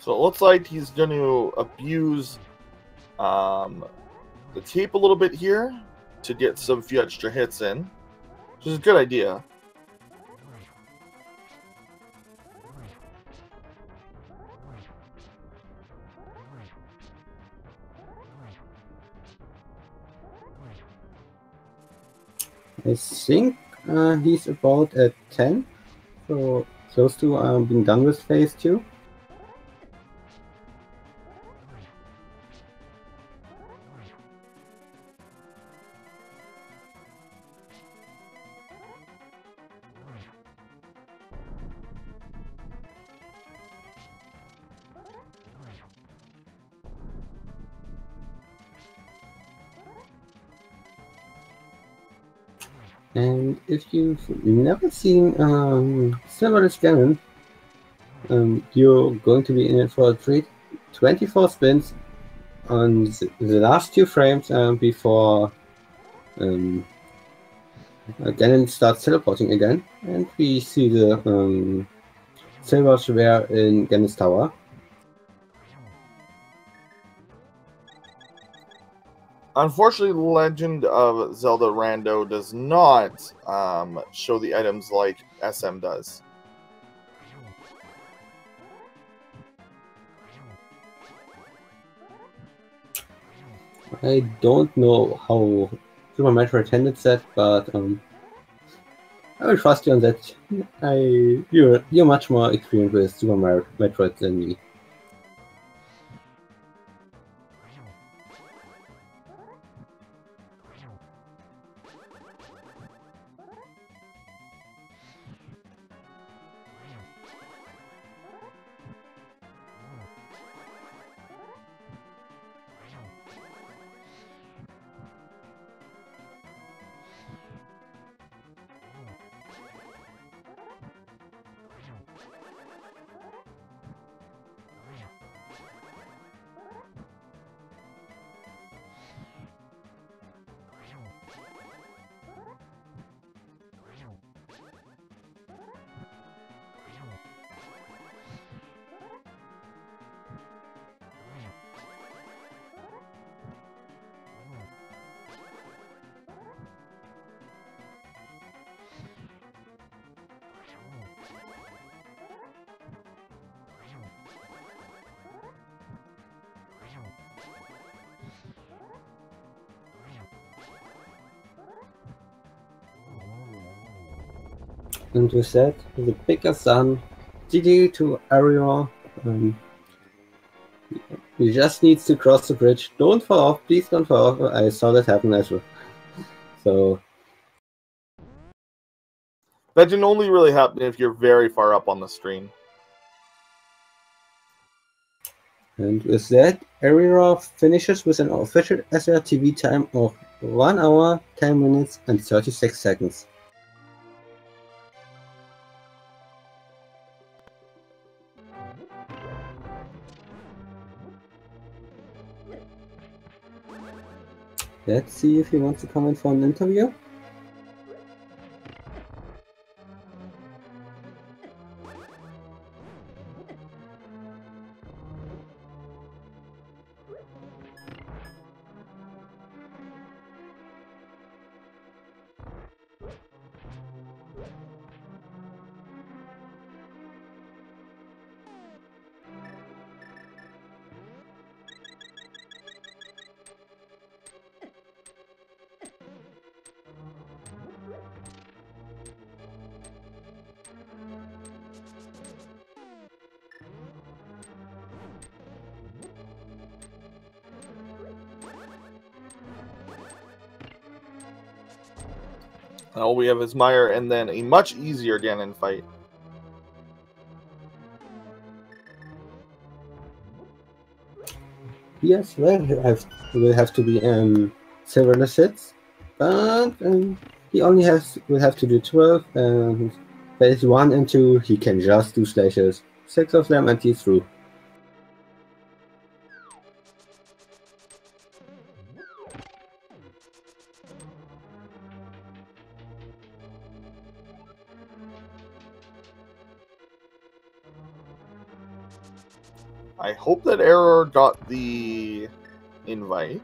So it looks like he's going to abuse the tape a little bit here to get some few extra hits in, which is a good idea. I think he's about at 10, so close to being done with phase 2. And if you've never seen Silverless Ganon, you're going to be in it for a treat. 24 spins on the last 2 frames before Ganon starts teleporting again, and we see the silver sphere in Ganon's tower. Unfortunately, Legend of Zelda Rando does not show the items like SM does. I don't know how Super Metroid handled that, but I will trust you on that. You're much more experienced with Super Metroid than me. And with that, the bigger sun, GG to Eriror. He just needs to cross the bridge. Don't fall off, please don't fall off. I saw that happen as well. So That can only really happen if you're very far up on the screen. and with that, Eriror finishes with an official SRTV time of 1 hour, 10 minutes and 36 seconds. Let's see if he wants to come in for an interview. All we have is Meyer and then a much easier Ganon fight. Yes, well, will have to be silverless hits, but he only will have to do 12, and phase 1 and 2 he can just do slashes. 6 of them and he's through. I hope that Eriror got the invite.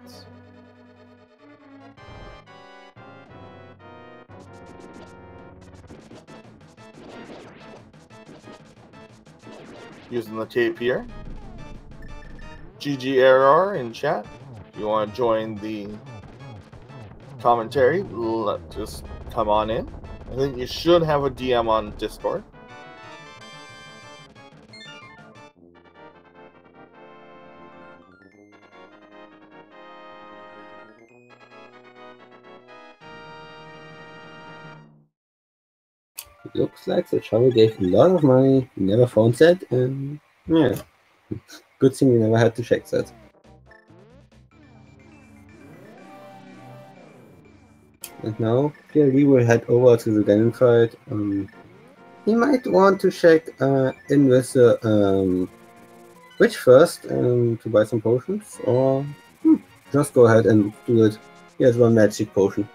Using the tape here. GG Eriror in chat. If you want to join the commentary, just come on in. I think you should have a DM on Discord. Looks like the shovel gave a lot of money, never found that, and yeah. Good thing we never had to check that. And now, PRD will head over to the Ganon fight. He might want to check in with the witch first to buy some potions, or just go ahead and do it. He has one magic potion.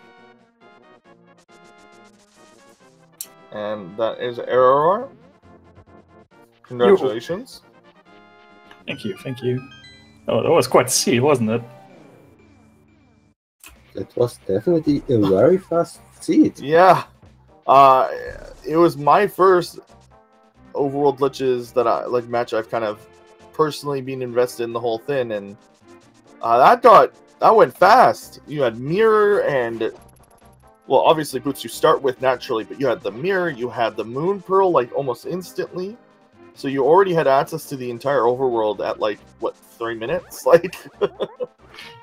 And that is Eriror. Congratulations. Thank you, thank you. Oh, that was quite a seed, wasn't it? That was definitely a very fast seed. Yeah. It was my first Overworld glitches that match I've kind of personally been invested in the whole thing, and that went fast. You had mirror and, well, obviously boots you start with naturally, but you had the mirror, you had the moon pearl like almost instantly, so you already had access to the entire overworld at like what, 3 minutes, like.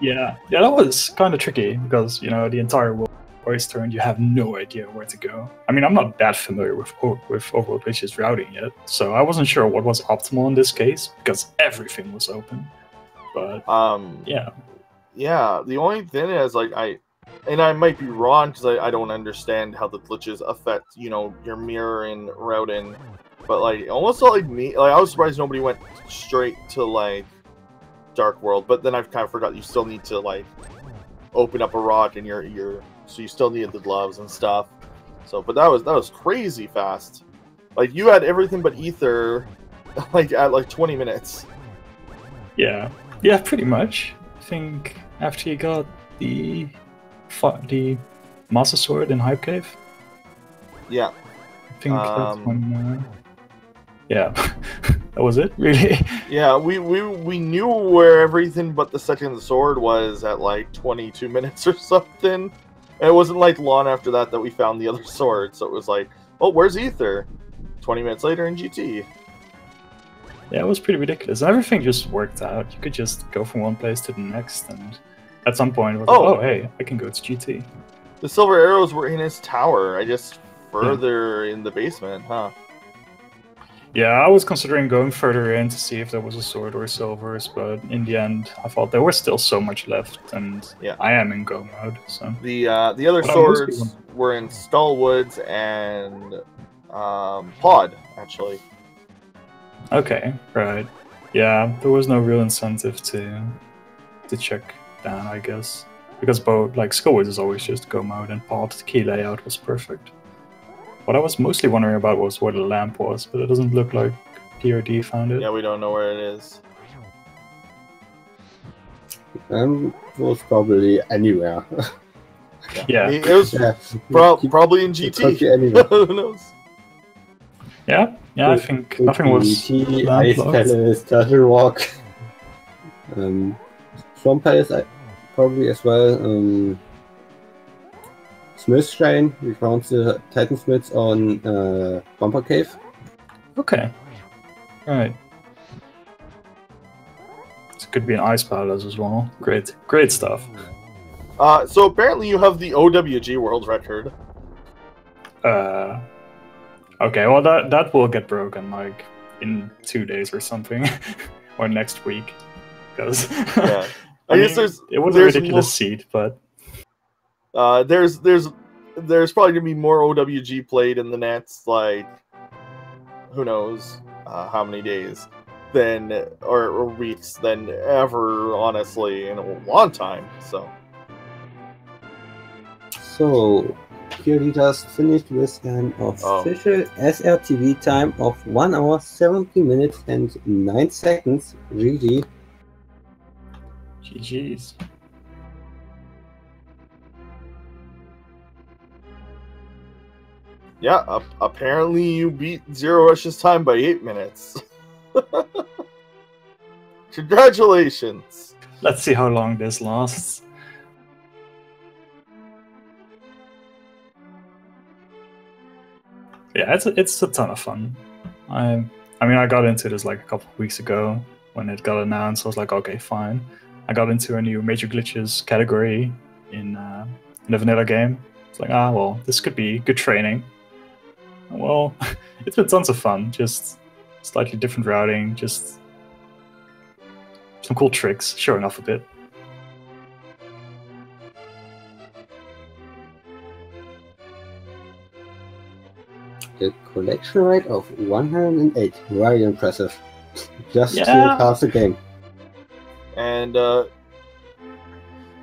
Yeah, that was kind of tricky because the entire world is turned. You have no idea where to go. I mean, I'm not that familiar with Overworld glitches routing yet, so I wasn't sure what was optimal in this case because everything was open. But yeah. The only thing is, like, I might be wrong because I don't understand how the glitches affect, your mirror and routing. But, like, it almost felt like me, like, I was surprised nobody went straight to, like, Dark World. But then I've kind of forgot you still need to, like, open up a rock and so you still needed the gloves and stuff. So, but that was crazy fast. Like, you had everything but ether, like, at, like, 20 minutes. Yeah, pretty much. I think after you got the Master Sword in Hype Cave. Yeah. I think that's when. Yeah, that was it, really. Yeah, we knew where everything but the second sword was at like 22 minutes or something. And it wasn't like long after that we found the other sword. So it was like, oh, where's Ether? 20 minutes later in GT. Yeah, it was pretty ridiculous. And everything just worked out. You could just go from one place to the next, and at some point, it was like, oh, hey, I can go to GT. The silver arrows were in his tower. I just further in the basement, huh? Yeah, I was considering going further in to see if there was a sword or silvers, but in the end, I thought there was still so much left, and I am in go mode. So the other swords were in Skullwoods and Pod, actually. Okay, right. Yeah, there was no real incentive to check down, I guess, because both Skullwoods is always just go mode, and Pod, the key layout was perfect. What I was mostly wondering about was where the lamp was, but it doesn't look like PRD found it. Yeah, we don't know where it is. It was probably anywhere. Yeah. It was probably in GT. Who knows? Yeah, I think nothing was GT, Ice Palace, Turtle Rock, Swamp Palace probably as well. Smith Shrine, we found the Titan Smiths on Bumper Cave. Okay. Right. It could be an Ice Palace as well. Great stuff. So apparently you have the OWG world record. Okay, well that will get broken like in 2 days or something, or next week, because I guess it was a ridiculous seed, but there's probably gonna be more OWG played in the next, like, who knows how many days or weeks than ever, honestly, in a long time. So PRD just finished with an official SRTV time of 1 hour 70 minutes and 9 seconds. GG. GG's. Yeah, apparently you beat Zero Rush's time by 8 minutes. Congratulations. Let's see how long this lasts. Yeah, it's a ton of fun. I mean, I got into this like a couple of weeks ago when it got announced. I was like, okay, fine. I got into a new major glitches category in the vanilla game. It's like, well, this could be good training. Well, it's been tons of fun. Just slightly different routing, just some cool tricks, showing off a bit. A collection rate of 108. Very impressive. Just Yeah. killed half the game. And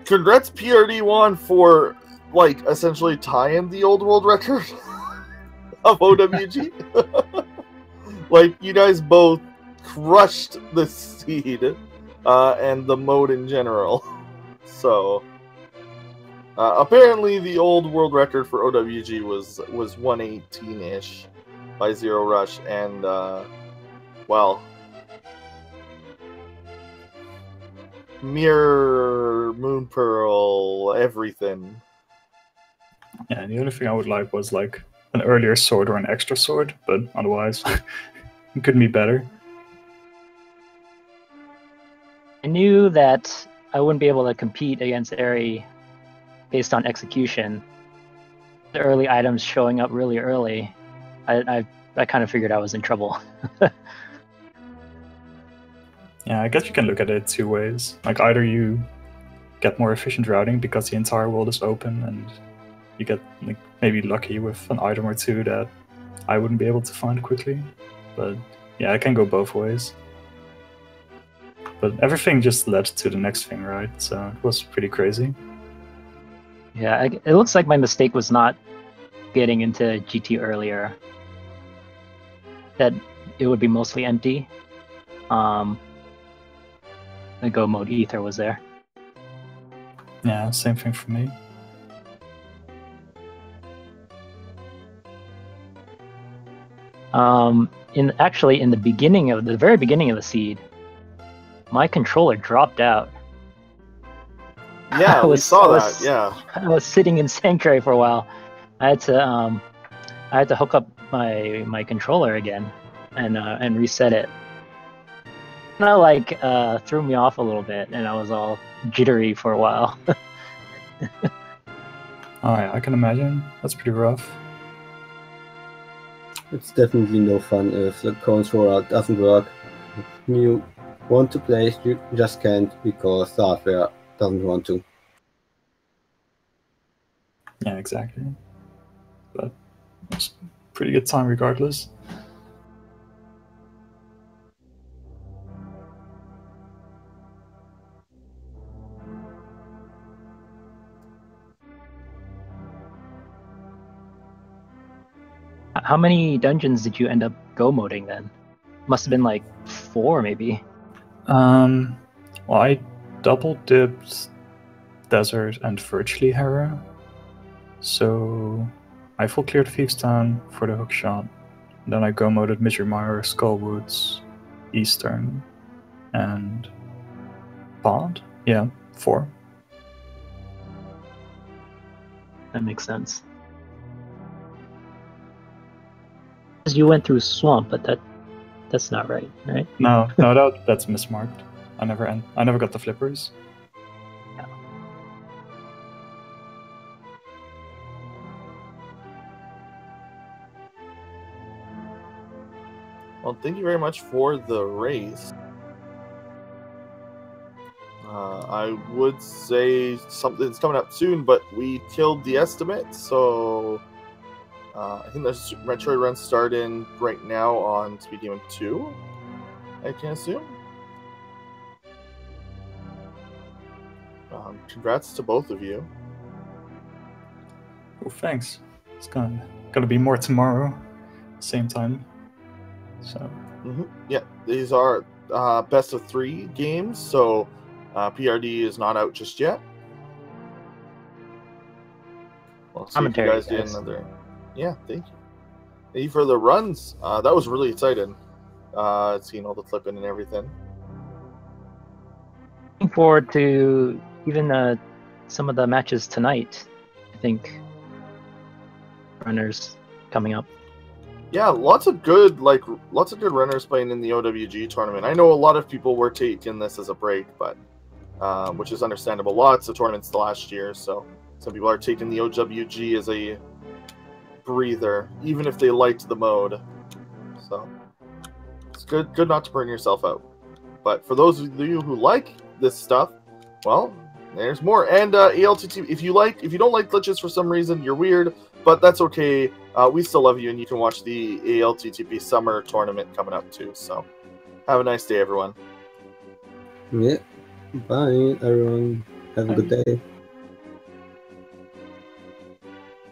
congrats prdwong for like essentially tying the old world record of OWG. Like you guys both crushed the seed and the mode in general. So apparently the old world record for OWG was 118-ish by Zero Rush, and well, Mirror, Moon Pearl, everything. Yeah, the only thing I would like was like an earlier sword or an extra sword, but otherwise it couldn't be better. I knew that I wouldn't be able to compete against Eri based on execution. The early items showing up really early, I kind of figured I was in trouble. Yeah, I guess you can look at it two ways. Like either you get more efficient routing because the entire world is open and you get like maybe lucky with an item or two that I wouldn't be able to find quickly. But yeah, it can go both ways. But everything just led to the next thing, right? So it was pretty crazy. Yeah, it looks like my mistake was not getting into GT earlier. That it would be mostly empty. The Go mode Ether was there. Yeah, same thing for me. In the very beginning of the seed, my controller dropped out. Yeah, we saw that. Yeah, I was sitting in Sanctuary for a while. I had to hook up my controller again and reset it. Kind of like threw me off a little bit, and I was all jittery for a while. Oh yeah, I can imagine. That's pretty rough. It's definitely no fun if the controller doesn't work. If you want to play, you just can't because the hardware doesn't want to. Yeah, exactly. But it's a pretty good time regardless. How many dungeons did you end up go moding then? Must have been like 4 maybe. Well, I double dipped Desert and virtually Hera. So I full cleared Thieves Town for the hookshot. Then I go moded Midgermire, Skullwoods, Eastern, and Pod. Yeah, 4. That makes sense. Because you went through Swamp, but that's not right? No, that's mismarked. I never got the flippers. Yeah. well, thank you very much for the race. I would say something's coming up soon, but we killed the estimate, so I think there's a Super Metroid run starting right now on Speed Demon 2, I can assume. Congrats to both of you. Oh, thanks. It's gonna be more tomorrow, same time. So. Yeah, these are best of 3 games, so PRD is not out just yet. We'll see if you Commentary, guys get guys. another. Yeah, thank you. Thank you for the runs. That was really exciting. Seeing all the flipping and everything. Looking forward to even some of the matches tonight. I think runners coming up. Yeah, lots of good runners playing in the OWG tournament. I know a lot of people were taking this as a break, but which is understandable. Lots of tournaments last year, so some people are taking the OWG as a breather, even if they liked the mode. So it's good not to burn yourself out. But for those of you who like this stuff, well, there's more. And ALTT, if you don't like glitches for some reason, you're weird, but that's okay. We still love you, and you can watch the ALTTP summer tournament coming up too. So have a nice day, everyone. Yeah. Bye, everyone. Have a good day.